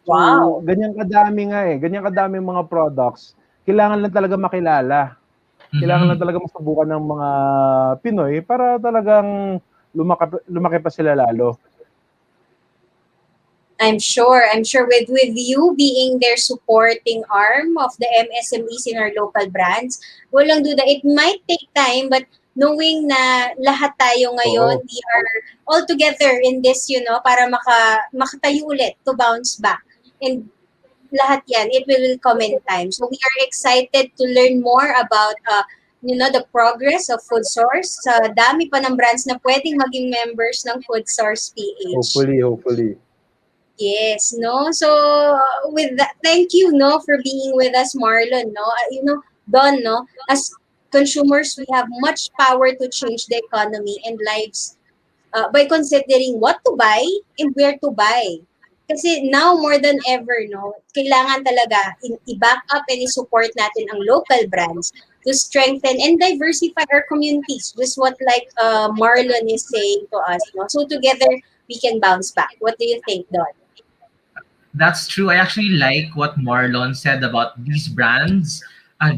So, Wow. ganyan kadami nga ganyan kadami mga products. Kailangan lang talaga makilala. Kailangan lang talaga masubukan ng mga Pinoy para talagang lumaki pa sila lalo. I'm sure with you being their supporting arm of the MSMEs in our local brands, walang duda, it might take time, but knowing na lahat tayo ngayon, we are all together in this, para makatayo ulit to bounce back. And lahat yan, it will come in time. So we are excited to learn more about the progress of Food Source. Sa dami pa ng brands na pwedeng maging members ng Food Source PH. Hopefully. Yes, no? So, with that, thank you, no, for being with us, Marlon, no? Don, no? As consumers, we have much power to change the economy and lives by considering what to buy and where to buy. Kasi now, more than ever, no, kailangan talaga i-back up and i-support natin ang local brands to strengthen and diversify our communities. Just what like Marlon is saying to us, no? So together, we can bounce back. What do you think, Don? That's true. I actually like what Marlon said about these brands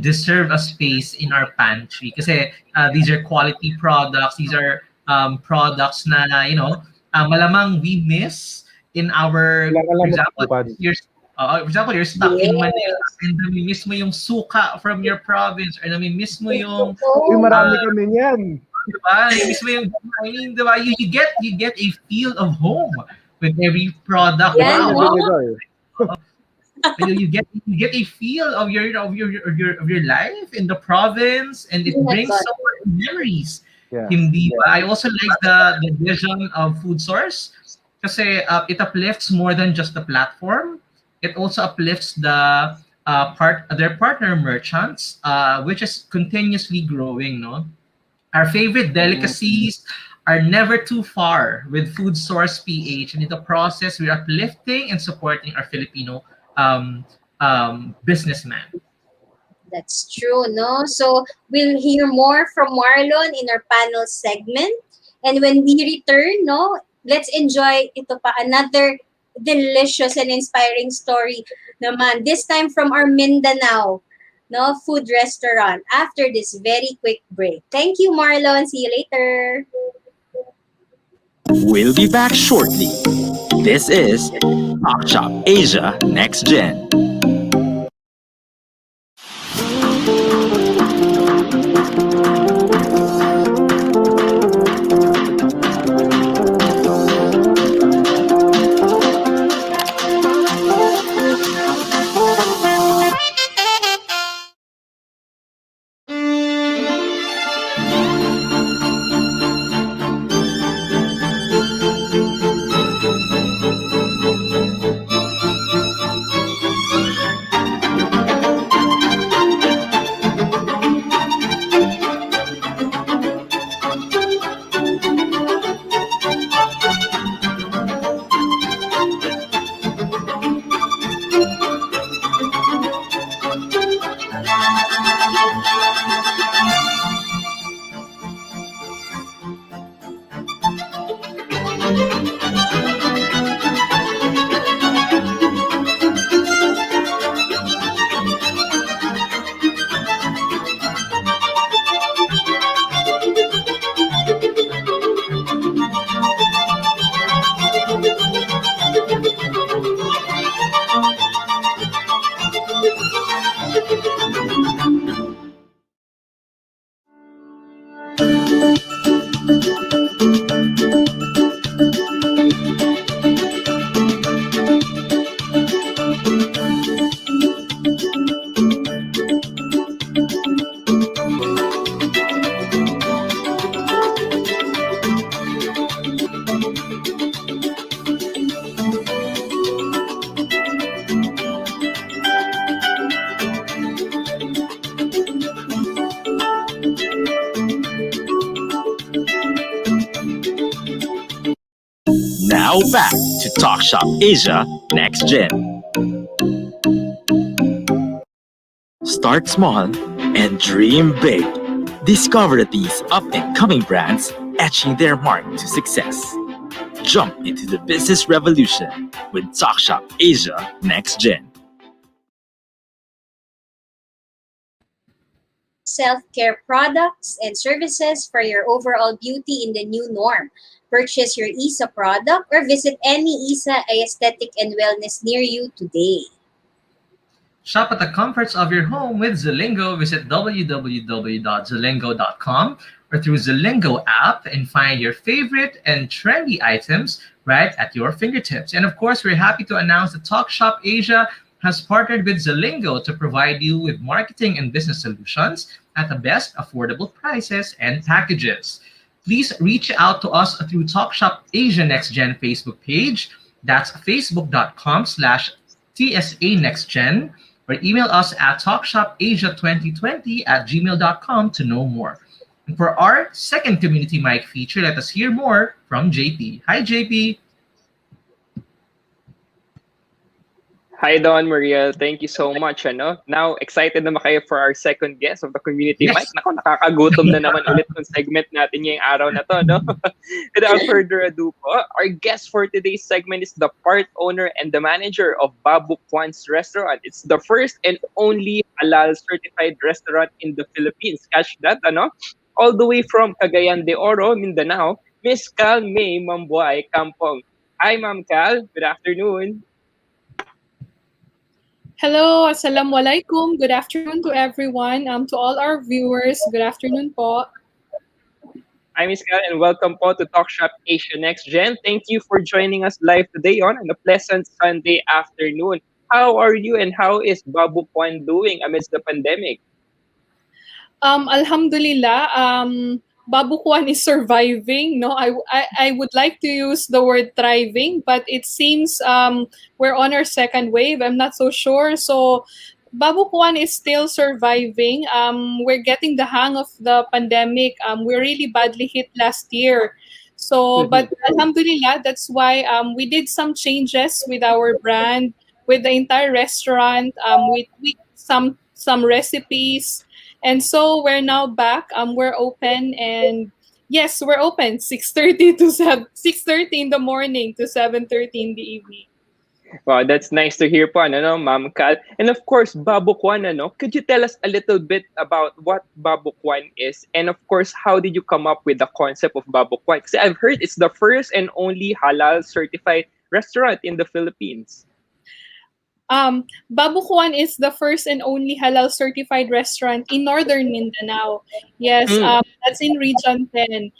deserve a space in our pantry. Kasi these are quality products. These are products na, malamang we miss in our, for example, you're stuck in Manila and nami-miss mo yung suka from your province or nami-miss mo yung... marami kami yan. Diba? Nami-miss mo yung... I mean, diba? You get a feel of home with every product. Yeah, you get a feel of your life in the province, and it brings so many memories. Yeah. Hindi ba? I also like the vision of Food Source kasi it uplifts more than just the platform. It also uplifts their partner merchants, which is continuously growing. No, our favorite delicacies are never too far with Food Source PH, and in the process, we are uplifting and supporting our Filipino businessmen. That's true, no? So we'll hear more from Marlon in our panel segment. And when we return, no, let's enjoy ito pa, another delicious and inspiring story naman. This time from our Mindanao, no, food restaurant after this very quick break. Thank you, Marlon. See you later. We'll be back shortly. This is Talk Shop Asia Next Gen. Now back to Talk Shop Asia Next Gen. Start small and dream big. Discover these up and coming brands etching their mark to success. Jump into the business revolution with Talk Shop Asia Next Gen. Self-care products and services for your overall beauty in the new norm. Purchase your ISA product or visit any ISA aesthetic and wellness near you today. Shop at the comforts of your home with Zalingo. Visit www.zalingo.com or through Zalingo app and find your favorite and trendy items right at your fingertips. And of course, we're happy to announce that Talk Shop Asia has partnered with Zalingo to provide you with marketing and business solutions at the best affordable prices and packages. Please reach out to us through Talk Shop Asia Next Gen Facebook page. That's facebook.com/TSA Next Gen, or email us at talkshopasia2020@gmail.com to know more. And for our second community mic feature, let us hear more from JP. Hi, JP. Hi, Don Muriel. Thank you so much. Now, excited na kayo for our second guest of the community mic. Yes. Nako, nakakagutom na naman ulit ng segment natin ngayong araw na to, no? Without further ado po, our guest for today's segment is the part owner and the manager of Babu Kwan's restaurant. It's the first and only halal certified restaurant in the Philippines. Catch that, all the way from Cagayan de Oro, Mindanao, Miss Cal May Mambuay Kampong. Hi, Ma'am Cal. Good afternoon. Hello, assalamualaikum. Good afternoon to everyone. To all our viewers, good afternoon po. Hi, Miss Cal, and welcome po to Talk Shop Asia Next Gen. Thank you for joining us live today on a pleasant Sunday afternoon. How are you and how is Babu Kwan doing amidst the pandemic? Alhamdulillah, Babu Kwan is surviving. No, I would like to use the word thriving, but it seems we're on our second wave. I'm not so sure. So Babu Kwan is still surviving. We're getting the hang of the pandemic. We're really badly hit last year. So, but Alhamdulillah, that's why we did some changes with our brand, with the entire restaurant. We tweaked some recipes, and so we're now back. We're open, and yes, we're open 6:30 to 6:30 in the morning to 7:30 in the evening. Wow, that's nice to hear po, Ma'am Cal. And of course, Babu Kwan, could you tell us a little bit about what Babu Kwan is? And of course, how did you come up with the concept of Babu Kwan? Because I've heard it's the first and only halal certified restaurant in the Philippines. Babu Kwan is the first and only halal certified restaurant in northern Mindanao. Yes, that's in Region 10.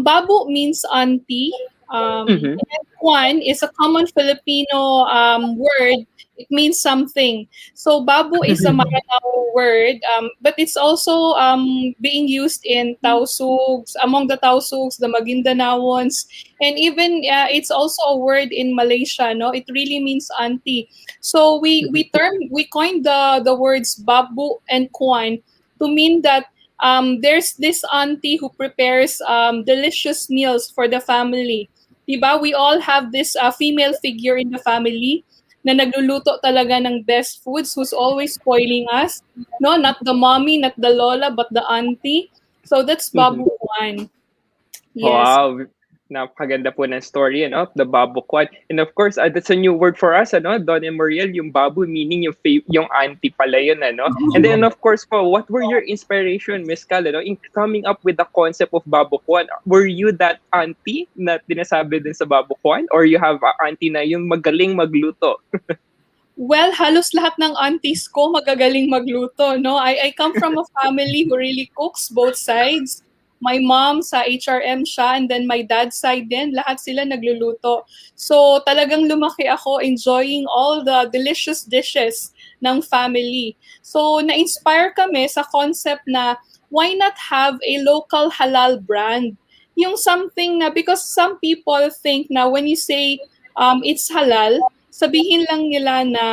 Babu means auntie. And Kwan is a common Filipino word. It means something. So Babu is a Maranao word, but it's also being used in Tausugs, among the Tausugs, the Magindanaons, and even it's also a word in Malaysia. No, it really means auntie. So we coined the words Babu and Kwan to mean that there's this auntie who prepares delicious meals for the family. Diba? We all have this female figure in the family na nagluluto talaga ng best foods, who's always spoiling us. No, not the mommy, not the lola, but the auntie. So that's Babu Kwan. Yes. Wow. Napakaganda po ng story the babukwan. And of course, that's a new word for us, Don and Muriel, yung babu meaning yung auntie pala yun, And then of course po, what were your inspiration, Miss Cal, in coming up with the concept of babukwan? Were you that auntie na tinasabi din sa babukwan? Or you have a auntie na yung magaling magluto? Well, halos lahat ng aunties ko magagaling magluto, no? I come from a family who really cooks both sides. My mom sa HRM siya, and then my dad's side din, lahat sila nagluluto. So talagang lumaki ako enjoying all the delicious dishes ng family. So na-inspire kami sa concept na why not have a local halal brand? Yung something na, because some people think na when you say it's halal, sabihin lang nila na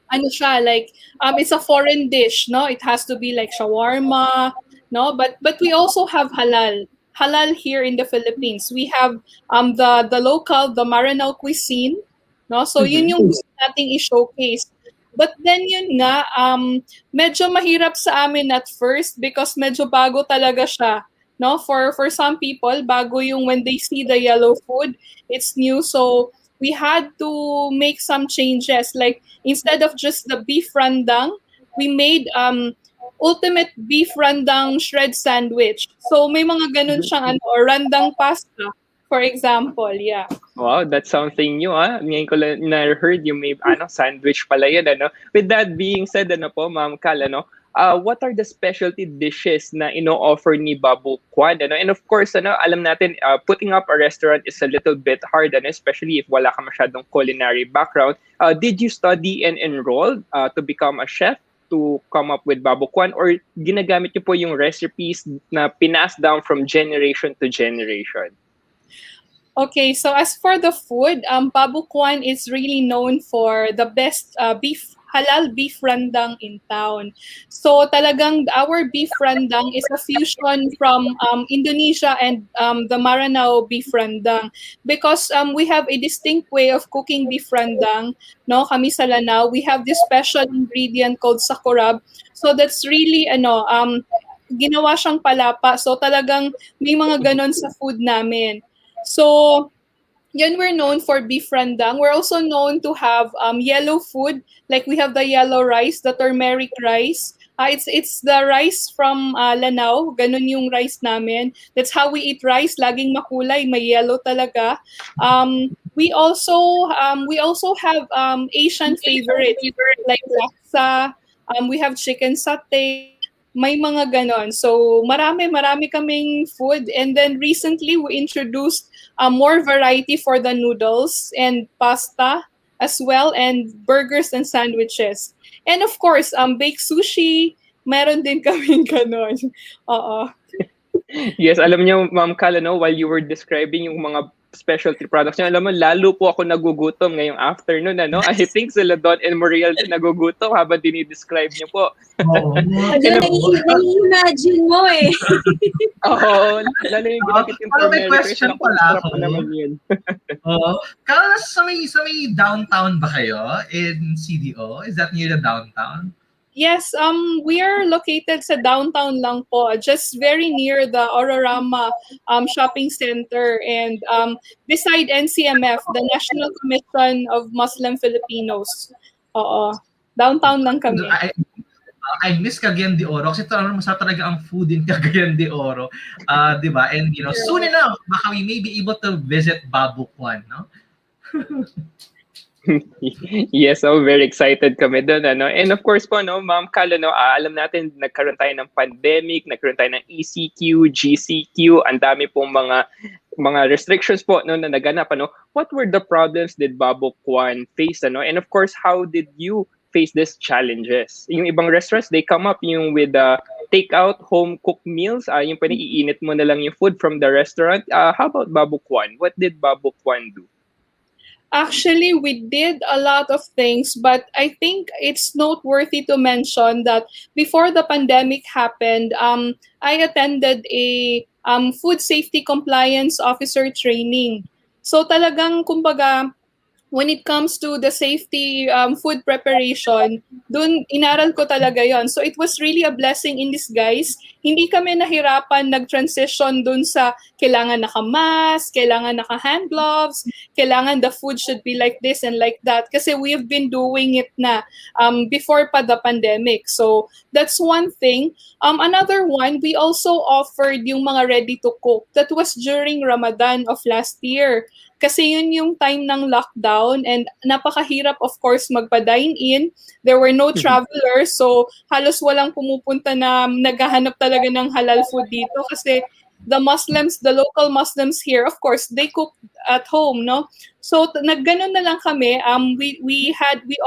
ano siya, like it's a foreign dish, no? It has to be like shawarma, no? But we also have halal here in the Philippines. We have the local, the Maranao cuisine, no? So yun yung gusto nating i-showcase. But then yun nga, medyo mahirap sa amin at first because medyo bago talaga siya, no? For some people, bago yung when they see the yellow food, it's new. So we had to make some changes. Like instead of just the beef rendang, we made ultimate beef rendang shred sandwich. So may mga ganun siyang or rendang pasta, for example, yeah. Wow, that's something new, Ngayon ko lang na-heard yung may sandwich pala yun, With that being said, po, Ma'am Cal, what are the specialty dishes na ino-offer ni Babu Kwan, And of course, alam natin, putting up a restaurant is a little bit hard, especially if wala ka masyadong culinary background. Did you study and enroll to become a chef to come up with Babu Kwan, or ginagamit niyo po yung recipes na pinas down from generation to generation? Okay, so as for the food, Babu Kwan is really known for the best halal beef rendang in town. So talagang our beef rendang is a fusion from Indonesia and the Maranao beef rendang, because we have a distinct way of cooking beef rendang, no? Kami sa Lanao, we have this special ingredient called sakurab. So that's really ginawa siyang palapa. So talagang may mga ganon sa food namin. So, yan, we're known for beef rendang. We're also known to have yellow food. Like we have the yellow rice, the turmeric rice. It's the rice from Lanao. Ganun yung rice namin. That's how we eat rice. Laging makulay, may yellow talaga. We also have Asian favorites like laksa. We have chicken satay. May mga ganon. So marami kaming food, and then recently we introduced more variety for the noodles and pasta as well, and burgers and sandwiches. And of course, baked sushi, meron din kaming ganon. Oo. Yes, alam niyo, Ma'am Cal, while you were describing yung mga specialty products niya, alam mo, lalo po ako nagugutom ngayong afternoon, I think sila Don and Muriel din nagugutom habang dinidescribe niyo po. Oo. Nai-imagine mo eh. Oo, lalo yung ginagit yung may question pala ako. Naman yun. Oo. Kala sa may downtown ba kayo in CDO? Is that near the downtown? Yes, we are located sa downtown lang po, just very near the Ororama shopping center, and beside NCMF, the National Commission of Muslim Filipinos. Oo, downtown lang kami. I miss Cagayan de Oro kasi masarap talaga ang food in Cagayan de Oro, di ba? And soon enough, baka we may be able to visit Babu Kwan, no? Yes, very excited kami doon, And of course po, Ma'am Cal, alam natin nagkaroon tayo ng pandemic, nagkaroon tayo ng ECQ, GCQ, ang dami pong mga restrictions po na naganap, What were the problems did Babu Kwan face, And of course, how did you face these challenges? Yung ibang restaurants, they come up yung with take-out, home-cooked meals, yung pwedeng iinit mo na lang yung food from the restaurant. How about Babu Kwan? What did Babu Kwan do? Actually, we did a lot of things, but I think it's noteworthy to mention that before the pandemic happened, I attended a food safety compliance officer training. So talagang, kumbaga, when it comes to the safety food preparation, dun inaral ko talaga yon. So it was really a blessing in disguise. hindi kami nahirapan nag-transition dun sa kailangan naka-mask, kailangan naka-hand gloves, kailangan the food should be like this and like that. Kasi we've been doing it na before pa the pandemic. So that's one thing. Another one, we also offered yung mga ready to cook. That was during Ramadan of last year. Kasi yun yung time ng lockdown and napakahirap of course magpa-dine in. There were no travelers so halos walang pumupunta na naghahanap talaga ng halal food dito kasi the Muslims, the local Muslims here, of course, they cook at home, no? So nagganon na lang kami. We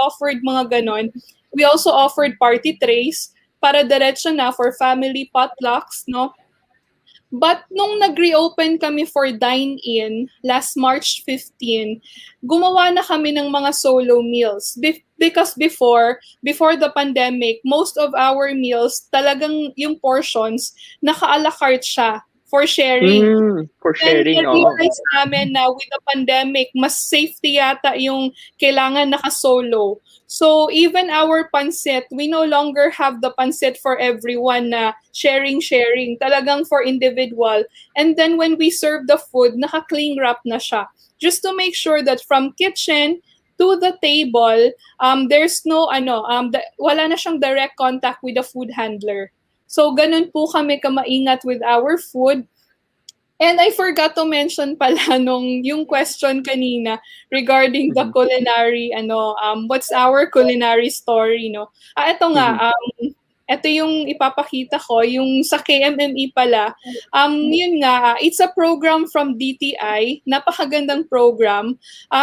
offered mga ganon. We also offered party trays para diretso na for family potlucks, no? But nung nag-reopen kami for dine-in last March 15, gumawa na kami ng mga solo meals. Because before the pandemic, most of our meals, talagang yung portions, naka-a la carte siya for sharing. For Then sharing, oo. na-realize namin na with the pandemic, mas safety yata yung kailangan naka-solo. So even our pancit, we no longer have the pancit for everyone na sharing. Talagang for individual. And then when we serve the food, naka-cling wrap na siya. Just to make sure that from kitchen to the table, there's no wala na siyang direct contact with the food handler. So ganun po kami kamaingat with our food. And I forgot to mention pala nung yung question kanina regarding the culinary what's our culinary story, no? Ito nga, ito yung ipapakita ko, yung sa KMME pala. Yun nga, it's a program from DTI, napakagandang program.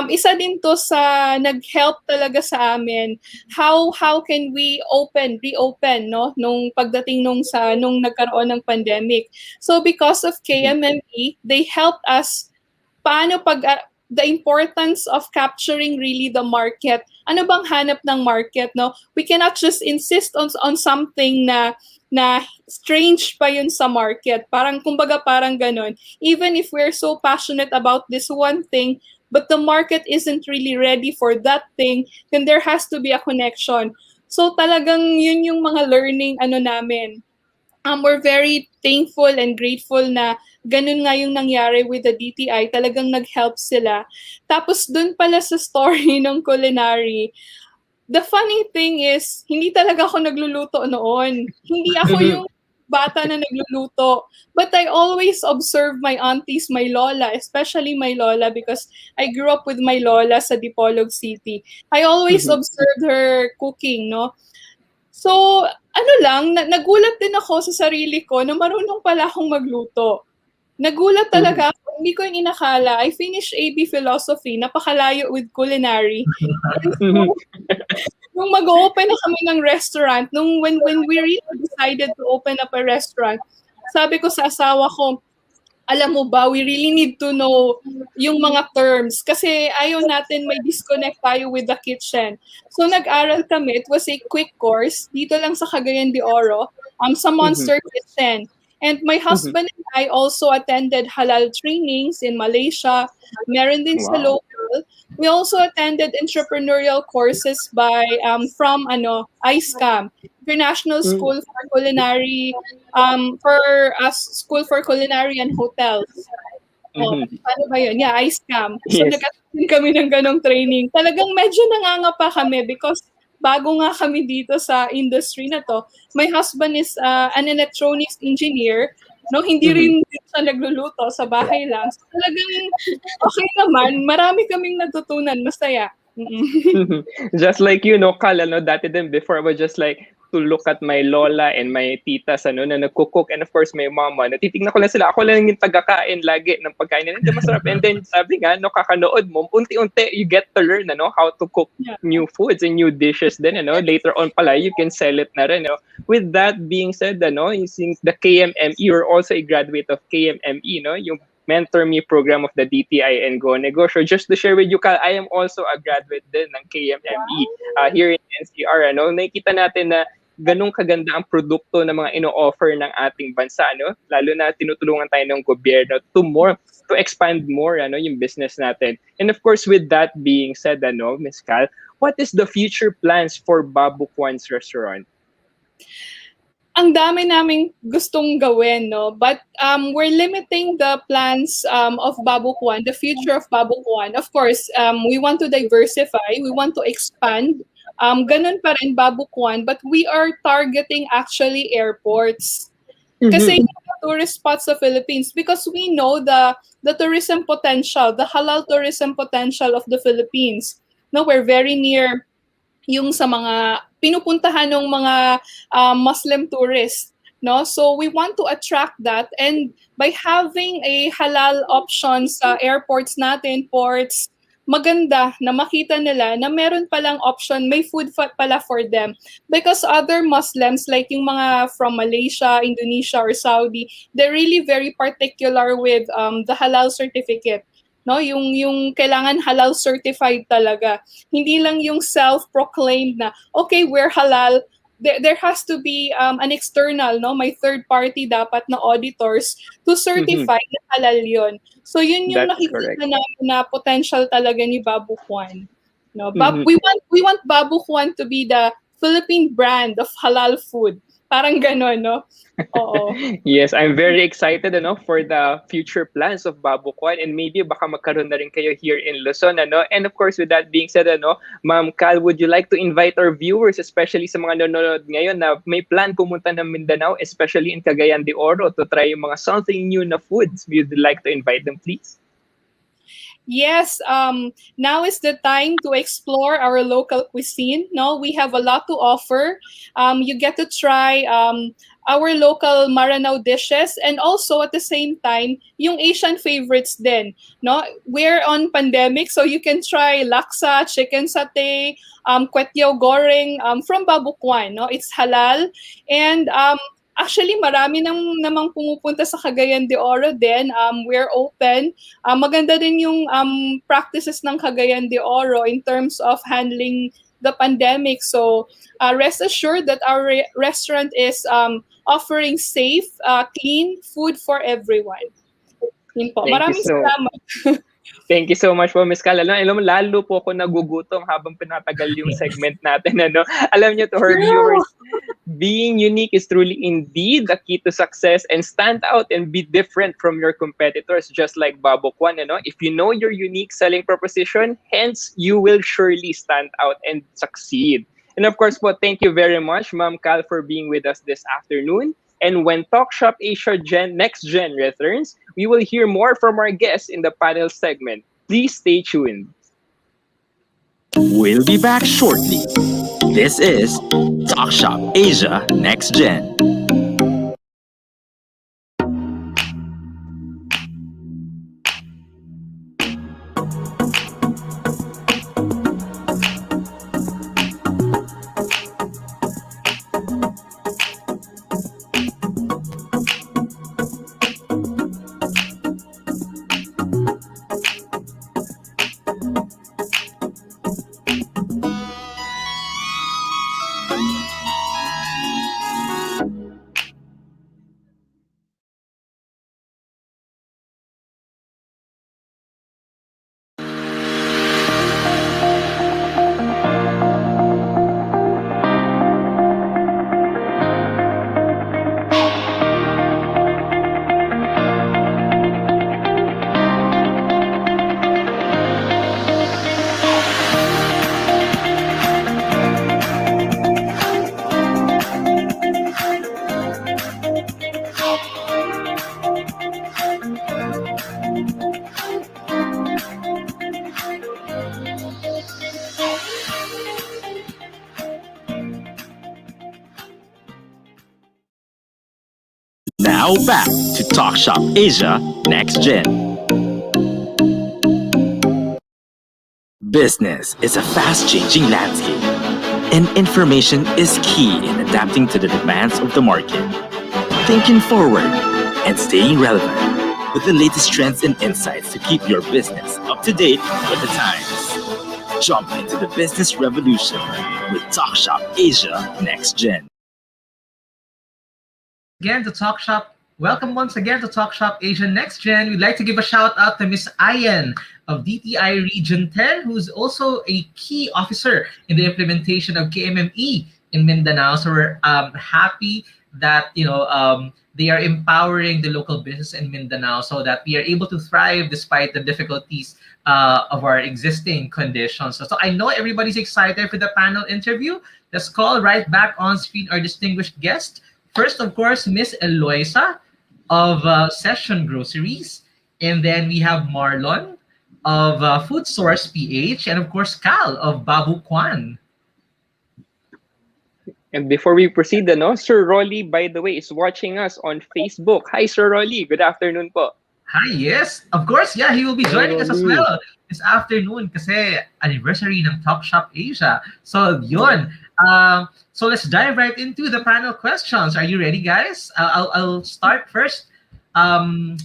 Isa din to sa nag-help talaga sa amin. How can we reopen, no, nung pagdating nung nagkaroon ng pandemic. So because of KMME, they helped us paano the importance of capturing really the market. Ano bang hanap ng market, no? We cannot just insist on something na strange pa yun sa market. Kumbaga parang ganun. Even if we're so passionate about this one thing, but the market isn't really ready for that thing, then there has to be a connection. So talagang yun yung mga learning namin. We're very thankful and grateful na ganun nga yung nangyari with the DTI. Talagang nag-help sila. Tapos dun pala sa story ng culinary, the funny thing is, hindi talaga ako nagluluto noon. Hindi ako yung bata na nagluluto. But I always observe my aunties, my lola, especially my lola because I grew up with my lola sa Dipolog City. I always observed her cooking, no? So, nagulat din ako sa sarili ko na marunong pala akong magluto. Nagulat talaga ako, hindi ko yung inakala. I finished AB Philosophy, napakalayo with culinary. And so, nung mag-open na kami ng restaurant, when we really decided to open up a restaurant, sabi ko sa asawa ko, alam mo ba, we really need to know yung mga terms kasi ayaw natin may disconnect tayo with the kitchen. So nag-aral kami. It was a quick course dito lang sa Cagayan de Oro sa Monster Kitchen. And my husband and I also attended halal trainings in Malaysia. Meron din sa local. We also attended entrepreneurial courses from ISCAM, International School for Culinary, School for Culinary and Hotels. Paano ba yun? Yeah, ISCAM. So nag-attend kami ng ganong training. Talagang medyo nangangapa kami because bago nga kami dito sa industry na to. My husband is an electronics engineer. No, hindi rin siya nagluluto sa bahay lang. So, talagang okay naman. Marami kaming natutunan. Masaya. Just like you, no, Kala, no, dati din before I was just like to look at my lola and my titas na nagko-cook and of course my mama. Natitignan ko lang sila. Ako lang yung tagakain lagi ng pagkain nila. Hindi masarap. And then sabi nga, no, kakanood mo, unti-unti you get to learn how to cook new foods and new dishes then, later on pala you can sell it na rin, With that being said, since the KMME, you're also a graduate of KMME, yung Mentor Me program of the DTI and Go Negosyo. Just to share with you, Kal, I am also a graduate din ng KMME here in NCR. Nakikita natin na ganun kaganda ang produkto na mga ino-offer ng ating bansa, lalo na tinutulungan tayo ng gobyerno to expand more yung business natin. And of course, with that being said, Ms. Cal, what is the future plans for Babukwan's restaurant? ang dami naming gustong gawin, no? But we're limiting the plans of Babukwan, the future of Babukwan. Of course, we want to diversify, we want to expand. Ganun pa rin Babukwan, but we are targeting actually airports. Kasi yung mga tourist spots sa Philippines, because we know the tourism potential, the halal tourism potential of the Philippines. No, we're very near yung sa mga pinupuntahan ng mga Muslim tourists, no? So we want to attract that, and by having a halal option sa airports natin, ports, maganda na makita nila na meron palang option, may food pala for them. Because other Muslims, like yung mga from Malaysia, Indonesia, or Saudi, they're really very particular with the halal certificate. No, yung kailangan halal certified talaga. Hindi lang yung self-proclaimed na okay, we're halal. There has to be an external, no, may third party dapat na auditors to certify na halal yun. So yun yung That's nakikita correct. namin na potential talaga ni Babu Juan. No, we want Babu Juan to be the Philippine brand of halal food. Parang ganon, no? Oo. Yes, I'm very excited for the future plans of Babukwan, and maybe baka magkaroon na rin kayo here in Luzon. And of course, with that being said, Ma'am Cal, would you like to invite our viewers, especially sa mga nanonood ngayon na may plan pumunta ng Mindanao, especially in Cagayan de Oro, to try yung mga something new na foods? Would you like to invite them, please? Yes, now is the time to explore our local cuisine. No, we have a lot to offer. You get to try our local Maranao dishes, and also at the same time, yung Asian favorites din. No, we're on pandemic, so you can try laksa, chicken satay, kwetiao goreng from Babukwan. No, it's halal, and actually, marami namang pumupunta sa Cagayan de Oro din. We're open. Maganda din yung practices ng Cagayan de Oro in terms of handling the pandemic. So, rest assured that our restaurant is offering safe, clean food for everyone. Yun po. Maraming salamat. Thank you so much po, Ms. Cal. Alam mo, lalo po ako nagugutom habang pinatagal yung segment natin. Alam niyo, to her viewers, being unique is truly indeed the key to success, and stand out and be different from your competitors, just like Babukwan. If you know your unique selling proposition, hence you will surely stand out and succeed. And of course po, thank you very much, Ma'am Cal, for being with us this afternoon. And when Talk Shop Asia Next Gen returns, we will hear more from our guests in the panel segment. Please stay tuned. We'll be back shortly. This is Talk Shop Asia Next Gen. Now back to Talk Shop Asia Next Gen. Business is a fast-changing landscape, and information is key in adapting to the demands of the market. Thinking forward and staying relevant with the latest trends and insights to keep your business up to date with the times. Jump into the business revolution with Talk Shop Asia Next Gen. Again to Talk Shop. Welcome once again to Talk Shop Asia Next Gen. We'd like to give a shout out to Miss Ayan of DTI Region 10, who's also a key officer in the implementation of KMME in Mindanao. So we're happy that they are empowering the local business in Mindanao so that we are able to thrive despite the difficulties of our existing conditions. So I know everybody's excited for the panel interview. Let's call right back on screen our distinguished guest. First, of course, Miss Eloisa of Session Groceries. And then we have Marlon of Food Source PH. And of course, Cal of Babu Kwan. And before we proceed, Sir Rolly, by the way, is watching us on Facebook. Hi, Sir Rolly. Good afternoon po. Hi, yes. Of course, yeah, he will be Hey, joining us as Rolly. well this afternoon kasi anniversary ng Talk Shop Asia. So, yun. So let's dive right into the panel questions. Are you ready, guys? I'll start first. Um,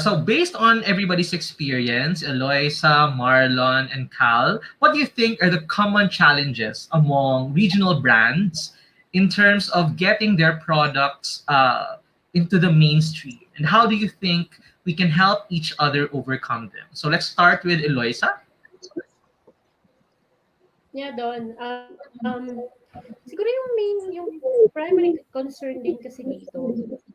so based on everybody's experience, Eloisa, Marlon, and Cal, what do you think are the common challenges among regional brands in terms of getting their products into the mainstream? And how do you think we can help each other overcome them? So let's start with Eloisa. Yeah, Don. Siguro yung primary concern din kasi dito,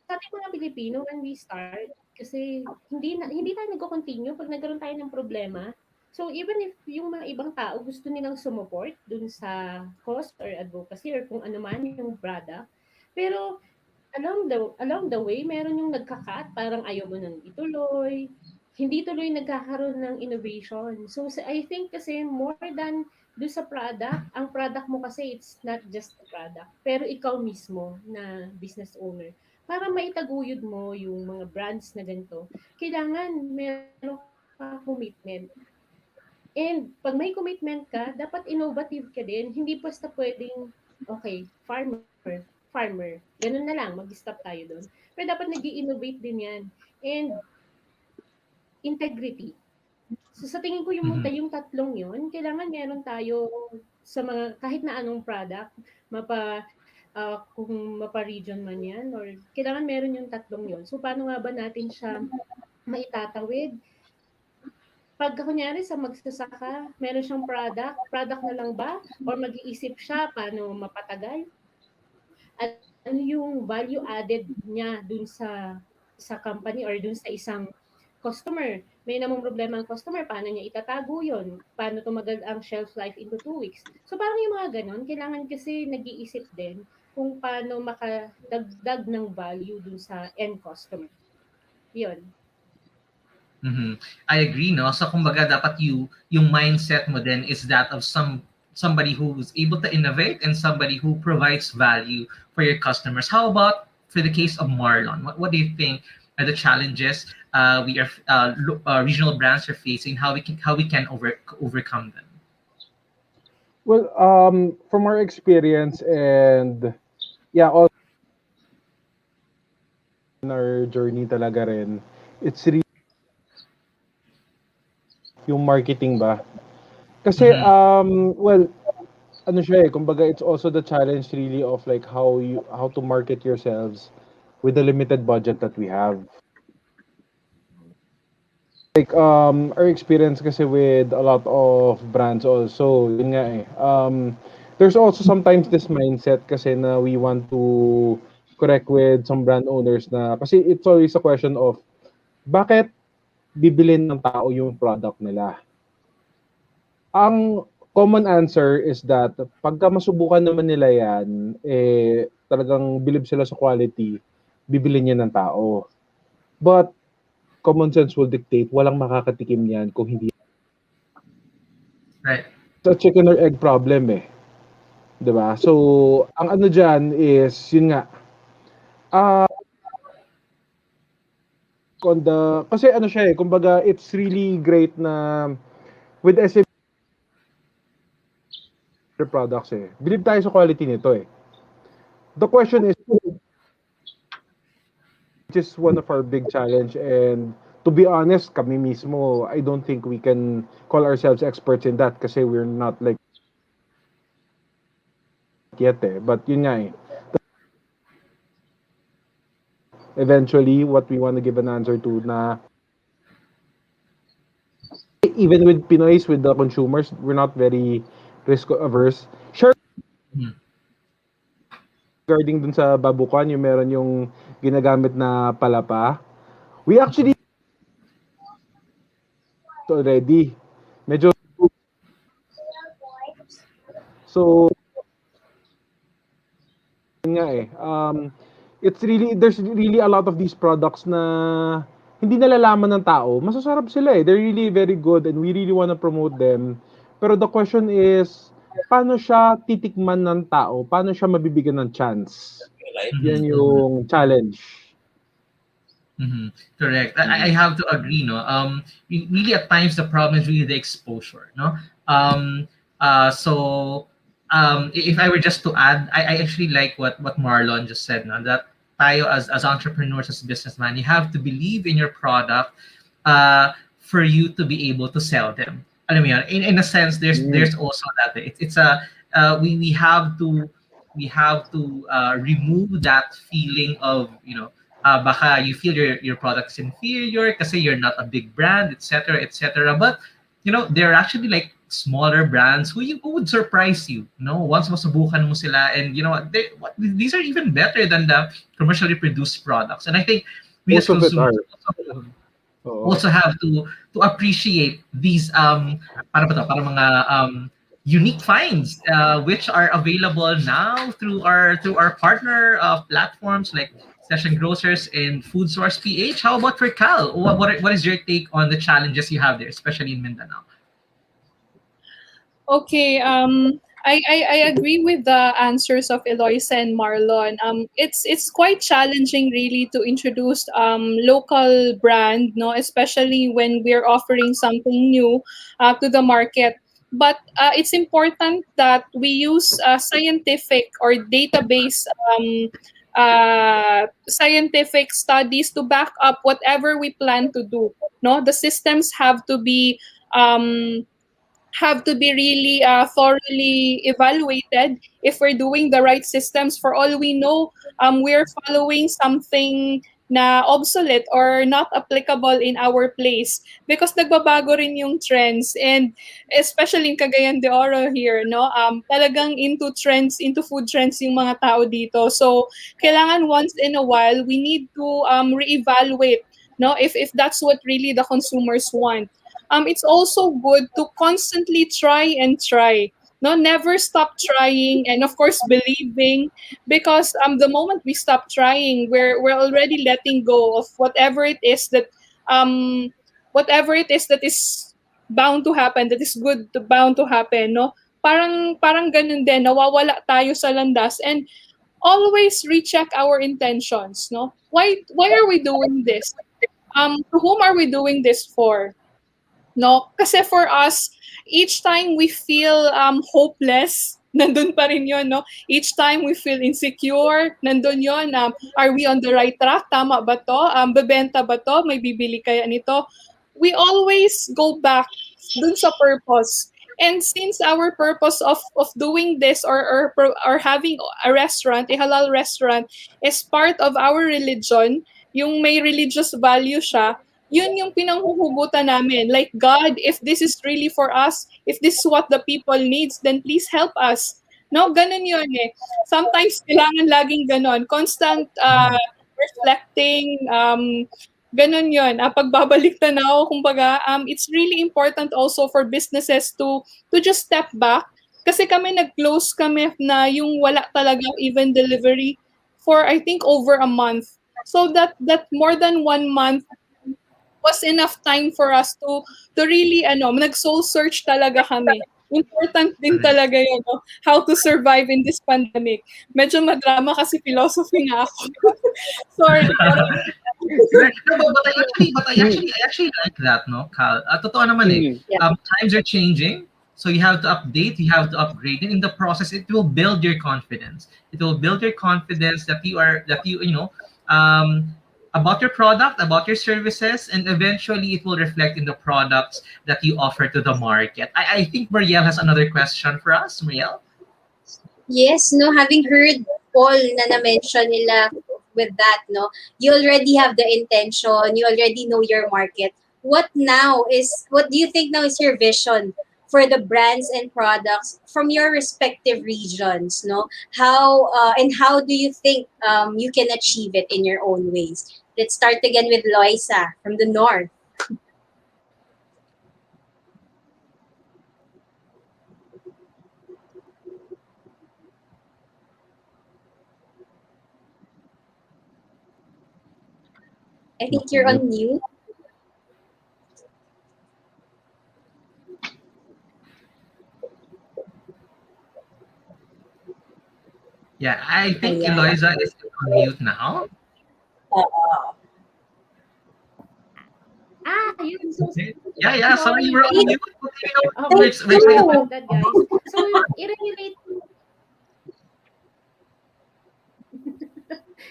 sa ating mga Pilipino when we start, kasi hindi tayo nagko-continue pag nagkaroon tayo ng problema. So even if yung mga ibang tao gusto nilang sumuport dun sa cause or advocacy or kung ano man yung product, pero along the way meron yung nagka-cut, parang ayaw mo nang ituloy, hindi tuloy nagkakaroon ng innovation. So I think kasi more than do sa product, ang product mo kasi it's not just a product, pero ikaw mismo na business owner. Para maitaguyod mo yung mga brands na ganito, kailangan meron ka commitment. And pag may commitment ka, dapat innovative ka din. Hindi basta pwedeng, okay, farmer. Ganun na lang, mag-stop tayo doon. Pero dapat nag innovate din yan. And integrity. So sa tingin ko yung tatlong yun, kailangan meron tayo sa mga kahit na anong product, kung mapa-region man yan or kailangan meron yung tatlong yun. So paano nga ba natin siya maitatawid? Pag kunyari sa magsasaka, meron siyang product na lang ba? Or mag-iisip siya paano mapatagal? Ano yung value added niya dun sa company or dun sa isang customer? May namang problema ang customer, paano niya itatago yon? Paano tumagal ang shelf life into 2 weeks? So parang yung mga ganon, kailangan kasi nag-iisip din kung paano makadagdag ng value dun sa end customer. Yun. I agree, no? So kumbaga dapat yung mindset mo then is that of somebody who's able to innovate and somebody who provides value for your customers. How about for the case of Marlon? What do you think are the challenges regional brands are facing? How we can overcome them? Well, from our experience and yeah, all in our journey talaga rin, it's really yung marketing ba? Kasi well, ano siya kumbaga it's also the challenge really of like how to market yourselves with the limited budget that we have. Like our experience kasi with a lot of brands also, yun nga there's also sometimes this mindset kasi na we want to correct with some brand owners na kasi it's always a question of bakit bibilin ng tao yung product nila. Ang common answer is that pagka masubukan naman nila yan, talagang believe sila sa quality, bibilin yan ng tao. But common sense will dictate, walang makakatikim yan kung hindi. Right. It's a chicken or egg problem eh. 'Di ba? So, ang ano dyan is, yun nga, kasi ano siya kumbaga it's really great na with SME products believe tayo sa quality nito The question is, which is one of our big challenge and to be honest, kami mismo, I don't think we can call ourselves experts in that kasi we're not like yet But yun nga eventually what we want to give an answer to na even with Pinoys, with the consumers, we're not very risk averse. Sure, regarding dun sa babukan, yung meron yung ginagamit na palapa. We actually already. Medyo so yun nga eh. It's really there's really a lot of these products na hindi nalalaman ng tao. Masasarap sila eh. They're really very good and we really wanna promote them. Pero the question is, paano siya titikman ng tao? Paano siya mabibigyan ng chance? Yan yung challenge. Correct. I have to agree, no. Really at times the problem is really the exposure, no. So if I were just to add, I actually like what Marlon just said, no, that tayo as entrepreneurs, as businessmen, you have to believe in your product for you to be able to sell them. Alam mo yun? In a sense, there's also that it's a we have to remove that feeling of, baka you feel your product is inferior kasi you're not a big brand, etc., etc. But there are actually like smaller brands who would surprise you. Once masubukan mo sila, and these are even better than the commercially produced products. And I think we as Most of it consumers are. also have to appreciate these para ba to, para mga unique finds which are available now through our partner platforms like Session Grocers and Food Source PH. How about for Cal? What is your take on the challenges you have there, especially in Mindanao? Okay, I agree with the answers of Eloisa and Marlon. It's quite challenging really to introduce local brand, no, especially when we're offering something new to the market. But it's important that we use scientific or database scientific studies to back up whatever we plan to do. No, the systems have to be really thoroughly evaluated if we're doing the right systems. For all we know, we're following something na obsolete or not applicable in our place because nagbabago rin yung trends, and especially in Cagayan de Oro here, no, talagang into trends, into food trends yung mga tao dito. So kailangan once in a while we need to reevaluate, no, if that's what really the consumers want. It's also good to constantly try and try. No, never stop trying, and of course believing, because the moment we stop trying, we're already letting go of whatever it is that is bound to happen, that is good to bound to happen. No, parang ganun din, nawawala tayo sa landas, and always recheck our intentions. No, why are we doing this? To whom are we doing this for? No, kasi for us, each time we feel hopeless, nandun pa rin yun, no? Each time we feel insecure, nandun yun. Are we on the right track? Tama ba to? Bebenta ba to? May bibili kaya nito? We always go back dun sa purpose. And since our purpose of doing this, or having a restaurant, a halal restaurant, is part of our religion, yung may religious value siya, yun yung pinanghuhugutan namin. Like, God, if this is really for us, if this is what the people needs, then please help us. No, ganun yun eh. Sometimes kailangan laging ganon. Constant reflecting, ganun yun. Pagbabalik tanaw, kumbaga, it's really important also for businesses to just step back. Kasi kami nag-close kami na yung wala talaga even delivery for I think over a month. So that more than 1 month was enough time for us to really nag-soul search talaga kami. Important din talaga yun, no? How to survive in this pandemic. Medyo madrama kasi philosophy nga ako. Sorry. No, but I actually like that, no, Cal. Totoo naman eh. Times are changing, so you have to update, you have to upgrade, and in the process, it will build your confidence. It will build your confidence that you about your product, about your services, and eventually it will reflect in the products that you offer to the market. I think Marielle has another question for us. Marielle? Yes, no, having heard all na na-mention nila with that, no, you already have the intention, you already know your market. What do you think now is your vision for the brands and products from your respective regions, no? How and how do you think you can achieve it in your own ways? Let's start again with Loisa from the north. I think you're on mute. Yeah, I think Ayan. Eloisa is on mute now. Oo. Yun. So, Yeah, yeah. Sorry, you sorry. were on mute. Okay, Thank We're sorry still. you. about that, guys. So, i-relate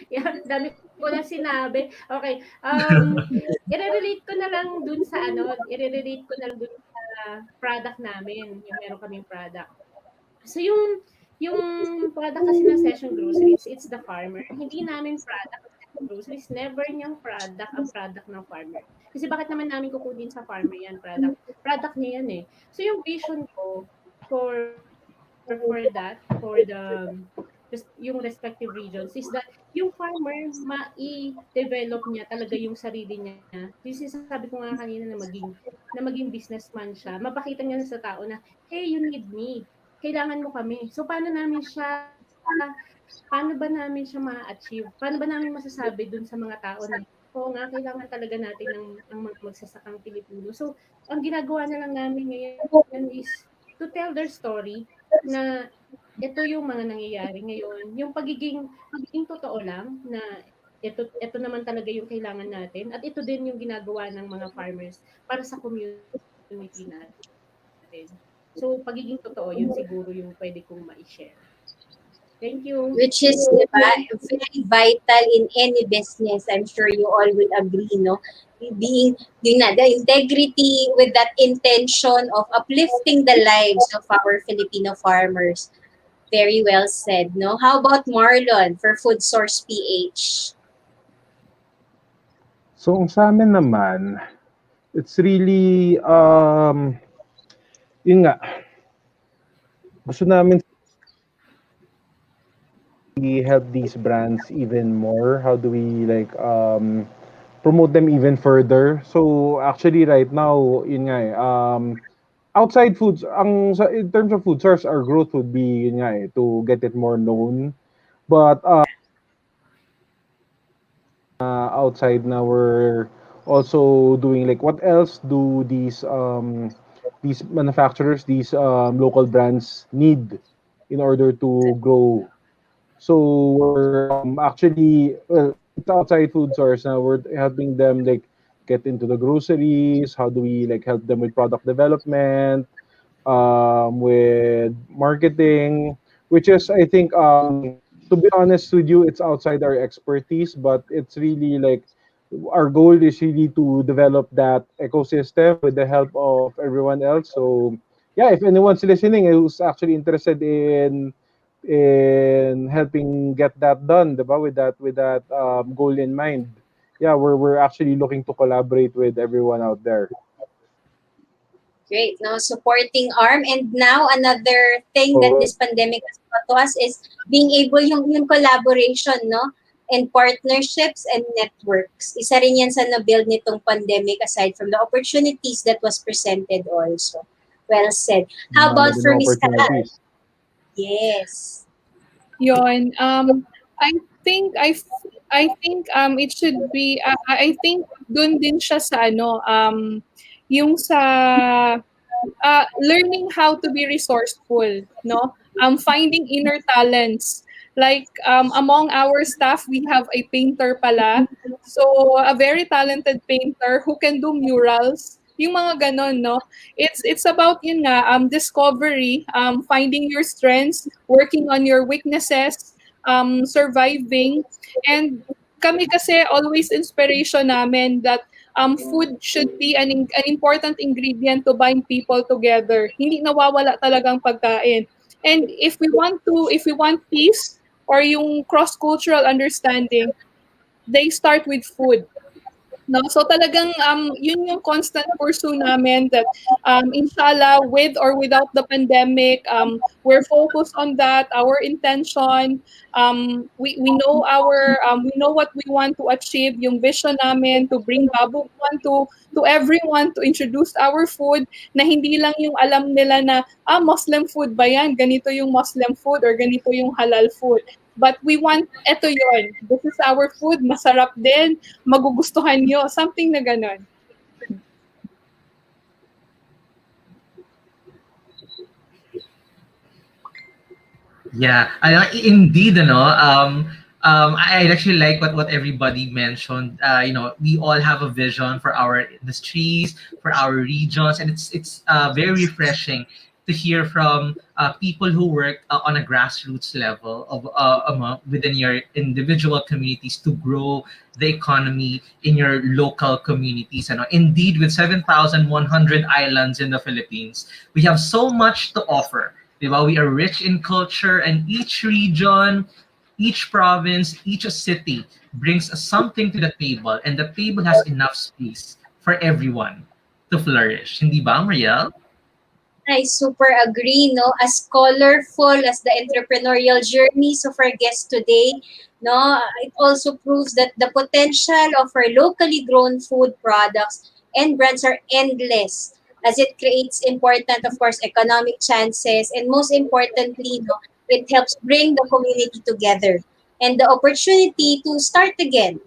yeah, dami ko na sinabi. Okay, i-relate ko na lang dun sa i-relate ko na lang dun sa product namin, yung meron kaming product. So, yung product kasi ng Session Groceries, it's the farmer. Hindi namin product ang Session Groceries, never niyang product ang product ng farmer. Kasi bakit naman namin kukunin sa farmer yan, product niya yan eh. So, yung vision ko for that, for the just yung respective regions is that yung farmer mai-develop niya talaga yung sarili niya. This is sabi ko nga kanina na maging businessman siya. Mapakita niya sa tao na, hey, you need me. Kailangan mo kami. So paano ba namin siya ma-achieve? Paano ba namin masasabi dun sa mga tao na oo nga, kailangan talaga natin ng mga magsasakang Pilipino. So, ang ginagawa na lang namin ngayon is to tell their story na ito yung mga nangyayari ngayon. Yung pagiging totoo lang na ito naman talaga yung kailangan natin at ito din yung ginagawa ng mga farmers para sa community natin. So, pagiging totoo, yun siguro yung pwede kong ma-share. Thank you. Which is, diba, very vital in any business. I'm sure you all will agree, no? Yun na, the integrity with that intention of uplifting the lives of our Filipino farmers. Very well said, no? How about Marlon for Food Source PH? So, ang sa amin naman, it's really, yun nga, gusto namin we help these brands even more? How do we like promote them even further? So actually right now, yun nga outside foods, in terms of food source, our growth would be yun nga to get it more known. But outside now we're also doing like what else do these manufacturers, these local brands need in order to grow. So we're actually, well, it's outside food source now. We're helping them like get into the groceries. How do we like help them with product development, with marketing, which is I think to be honest with you, it's outside our expertise, but it's really like our goal is really to develop that ecosystem with the help of everyone else. So yeah, if anyone's listening who's actually interested in helping get that done, diba? With that goal in mind. Yeah, we're actually looking to collaborate with everyone out there. Great, no? Supporting arm. And now, another thing that So this pandemic has taught to us is being able yung collaboration, no? And partnerships and networks. Isa rin yan sa na-build nitong pandemic aside from the opportunities that was presented also. Well said. How dami about din for ng Miss Kat? opportunities. Yes. Yon. I think I think it should be I think dun din siya sa yung sa learning how to be resourceful, no? Finding inner talents. Like among our staff, we have a painter pala. So a very talented painter who can do murals. Yung mga ganon, no? It's about yun nga, discovery, finding your strengths, working on your weaknesses, surviving, and kami kasi always inspiration namin that food should be an important ingredient to bind people together. Hindi nawawala talagang pagkain. And if we want peace or yung cross-cultural understanding, they start with food. No? So talagang yun yung constant pursue namin that inshallah with or without the pandemic, we're focused on that. Our intention, we know we know what we want to achieve, yung vision namin to bring Babukwan to everyone, to introduce our food na hindi lang yung alam nila na Muslim food ba yan? Ganito yung Muslim food or ganito yung halal food. But we want, eto yun. This is our food. Masarap din. Magugustuhan nyo. Something na ganon. Yeah, indeed, I actually like what everybody mentioned. We all have a vision for our industries, for our regions, and it's very refreshing to hear from people who work on a grassroots level within your individual communities to grow the economy in your local communities. And indeed, with 7,100 islands in the Philippines, we have so much to offer. Diba? We are rich in culture, and each region, each province, each city brings something to the table, and the table has enough space for everyone to flourish. Hindi ba, Mariel? I super agree, no? As colorful as the entrepreneurial journeys of our guests today, no, it also proves that the potential of our locally grown food products and brands are endless, as it creates important, of course, economic chances, and most importantly, no, it helps bring the community together and the opportunity to start again.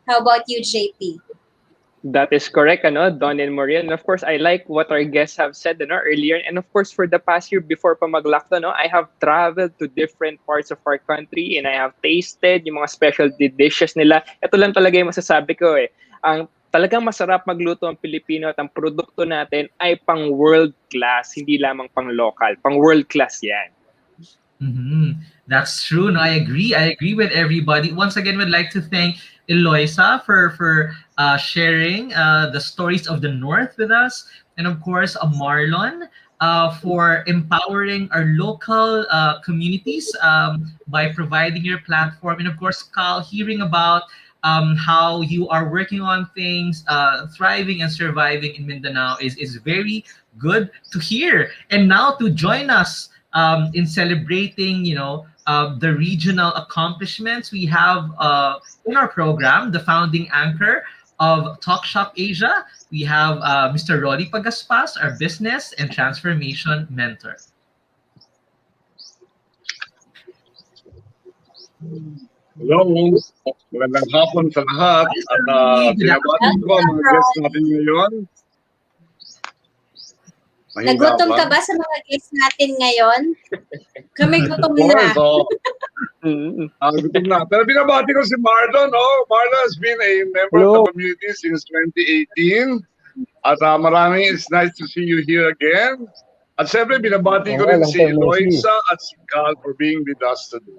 How about you, JP? That is correct, Don and Mariel. And of course, I like what our guests have said, earlier. And of course, for the past year before pa mag-lockdown, I have traveled to different parts of our country and I have tasted yung mga specialty dishes nila. Ito lang talaga yung masasabi ko eh. Ang talagang masarap magluto ang Pilipino at ang produkto natin ay pang world class, hindi lamang pang local. Pang world class yan. Mm-hmm. That's true. No, I agree. I agree with everybody. Once again, would like to thank Eloisa for sharing the stories of the North with us, and of course, Marlon for empowering our local communities by providing your platform, and of course, Carl, hearing about how you are working on things, thriving and surviving in Mindanao is very good to hear. And now to join us in celebrating, the regional accomplishments we have in our program, the founding anchor of Talk Shop Asia, we have Mr. Roddy Pagaspas, our business and transformation mentor. Hello, magandang hapon sa lahat at binabati ko ang mga guests natin ngayon. Nagutom ka ba sa mga guests natin ngayon? Kami gutom na. Gutom na. Pero binabati ko si Marlon. Marlon has been a member of the community since 2018. At it's nice to see you here again. At siyempre, binabati ko rin si Eloisa at si Cal for being with us today.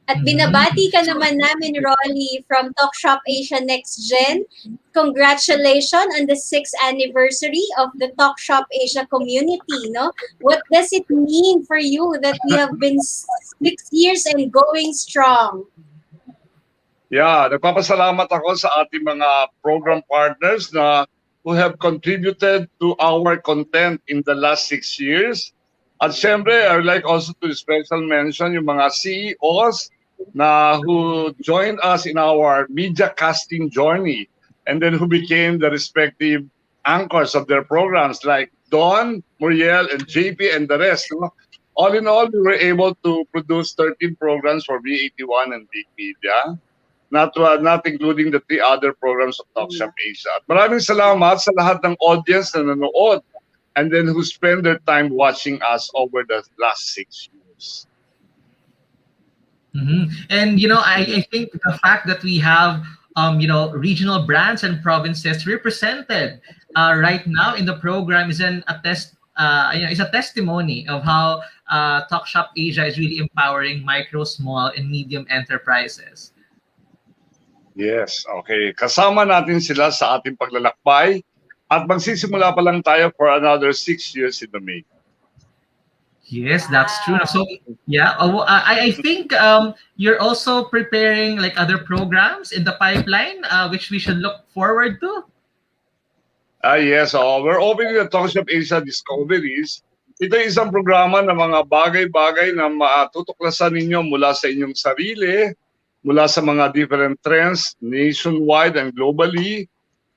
At binabati ka naman namin, Rolly, from Talk Shop Asia Next Gen. Congratulations on the 6th anniversary of the Talk Shop Asia community. No, what does it mean for you that we have been 6 years and going strong? Yeah, nagpapasalamat ako sa ating mga program partners na who have contributed to our content in the last 6 years. At syempre, I would like also to special mention yung mga CEOs na who joined us in our media casting journey and then who became the respective anchors of their programs like Don, Muriel, and JP and the rest. All in all, we were able to produce 13 programs for V81 and Big Media, not including the 3 other programs of Talk Shop Asia. Maraming salamat sa lahat ng audience na nanood and then who spend their time watching us over the last 6 years. Mm-hmm. And I think the fact that we have regional brands and provinces represented right now in the program is is a testimony of how Talk Shop Asia is really empowering micro, small, and medium enterprises. Yes, okay. Kasama natin sila sa ating paglalakbay at magsisimula pa lang tayo for another 6 years in the making. Yes, that's true. So yeah, I think you're also preparing like other programs in the pipeline, which we should look forward to. Yes, we're opening the Talk Shop Asia Discoveries. Ito ay isang programa ng mga bagay-bagay na matutuklasan ninyo mula sa inyong sarili, mula sa mga different trends nationwide and globally,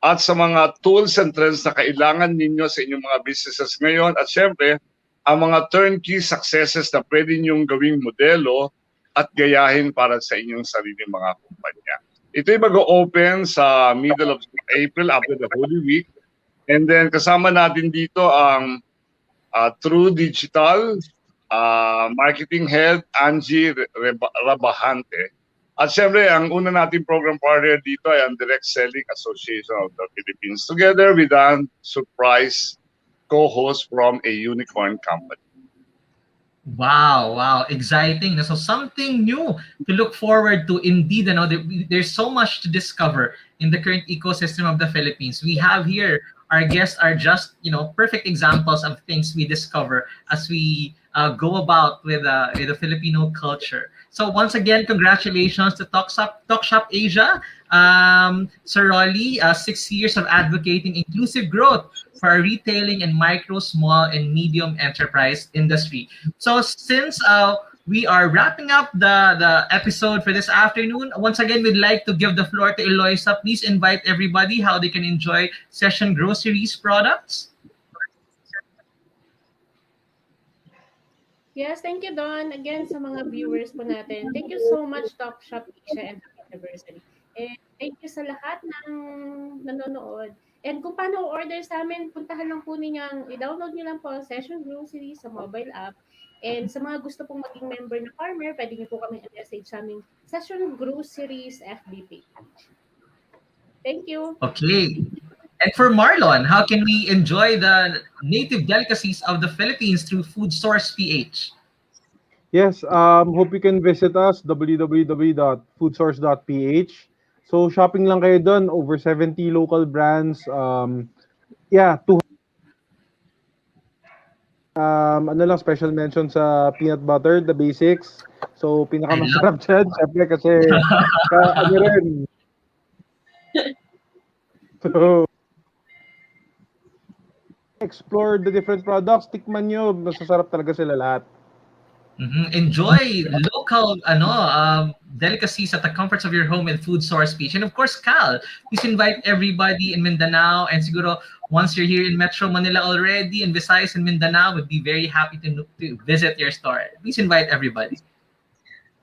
at sa mga tools and trends na kailangan ninyo sa inyong mga businesses ngayon. At syempre, ang mga turnkey successes na pwede ninyong gawing modelo at gayahin para sa inyong sariling mga kumpanya. Ito ay mag-open sa middle of April after the Holy Week. And then kasama natin dito ang True Digital Marketing Head Angie Rabahante. At syempre, ang una nating program partner dito ay ang Direct Selling Association of the Philippines together with an surprise co-host from a unicorn company. Wow, exciting. So something new to look forward to indeed. There's so much to discover in the current ecosystem of the Philippines. We have here, our guests are just, perfect examples of things we discover as we go about with the Filipino culture. So once again, congratulations to Talk Shop Asia. Sir Rolly, 6 years of advocating inclusive growth for our retailing and micro, small, and medium enterprise industry. So since we are wrapping up the episode for this afternoon, once again, we'd like to give the floor to Eloisa. Please invite everybody how they can enjoy Session Groceries products. Yes, thank you, Don. Again, sa mga viewers po natin, thank you so much, Talk Shop Asia and Happy Anniversary. And thank you sa lahat ng nanonood. And kung paano order sa amin, puntahan lang po ninyo, i-download nyo lang po ang Session Groceries sa mobile app. And sa mga gusto pong maging member na farmer, pwede nyo po kami i-message sa aming Session Groceries FB page. Thank you. Okay. And for Marlon, how can we enjoy the native delicacies of the Philippines through Food Source PH? Yes, hope you can visit us, www.foodsource.ph. So shopping lang kayo doon, over 70 local brands. Ano lang, special mention sa peanut butter, the basics. So pinakamasarap dyan, syempre kasi ano rin. So, explore the different products, tikman nyo, masasarap talaga sila lahat. Enjoy local delicacies at the comforts of your home with Food Source PH. And of course, Cal, please invite everybody in Mindanao. And siguro, once you're here in Metro Manila already, and Visayas and Mindanao, would be very happy to visit your store. Please invite everybody.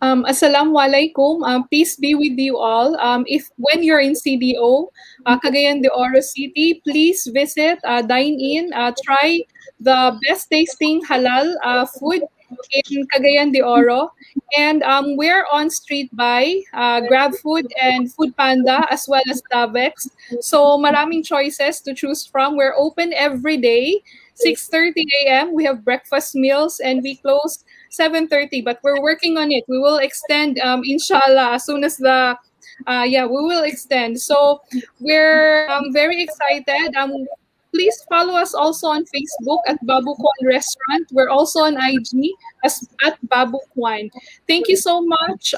Assalamualaikum. Peace be with you all. If when you're in CDO, Cagayan de Oro City, please visit, dine in, try the best tasting halal food in Cagayan de Oro. And we're on Street Buy, GrabFood, and Food Panda, as well as Davex. So maraming choices to choose from. We're open every day, 6:30 a.m. We have breakfast meals, and we close 7:30, but we're working on it. We will extend, inshallah, as soon as we will extend. So we're very excited. Please follow us also on Facebook at Babu Kwan Restaurant. We're also on IG at Babu Kwan. Thank you so much.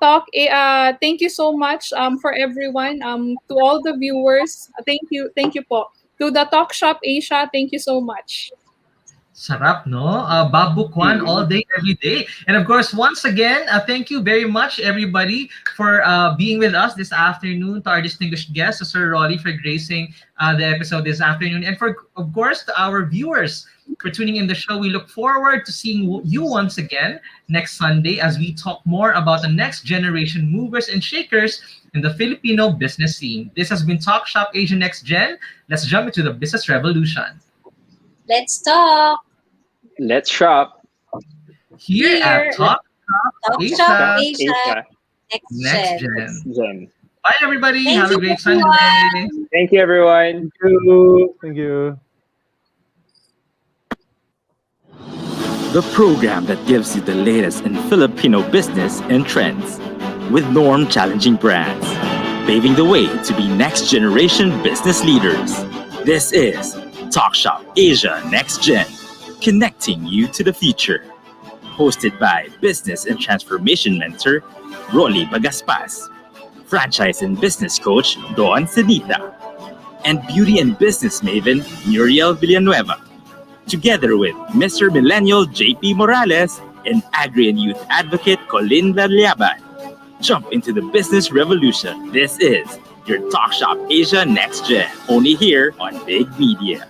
Thank you so much for everyone. To all the viewers, thank you po. To the Talk Shop Asia, thank you so much. Sarap, no? Babu Kwan all day, every day. And of course, once again, thank you very much, everybody, for being with us this afternoon, to our distinguished guest, Sir Rolly, for gracing the episode this afternoon. And of course, to our viewers for tuning in the show. We look forward to seeing you once again next Sunday as we talk more about the next generation movers and shakers in the Filipino business scene. This has been Talk Shop Asia Next Gen. Let's jump into the business revolution. Let's talk. Let's shop. Here at Talk Shop Asia Asia Next Gen. Gen. Bye, everybody. Thank Have you, a great everyone. Sunday. Thank you, everyone. Thank you. The program that gives you the latest in Filipino business and trends with norm challenging brands, paving the way to be next generation business leaders. This is Talk Shop Asia Next Gen connecting you to the future. Hosted by Business and Transformation Mentor Rolly Bagaspas, Franchise and Business Coach Don Senita, and Beauty and Business Maven Muriel Villanueva. Together with Mr. Millennial JP Morales and Agri and Youth Advocate Colin Valliaban. Jump into the business revolution. This is your Talk Shop Asia Next Gen, only here on Big Media.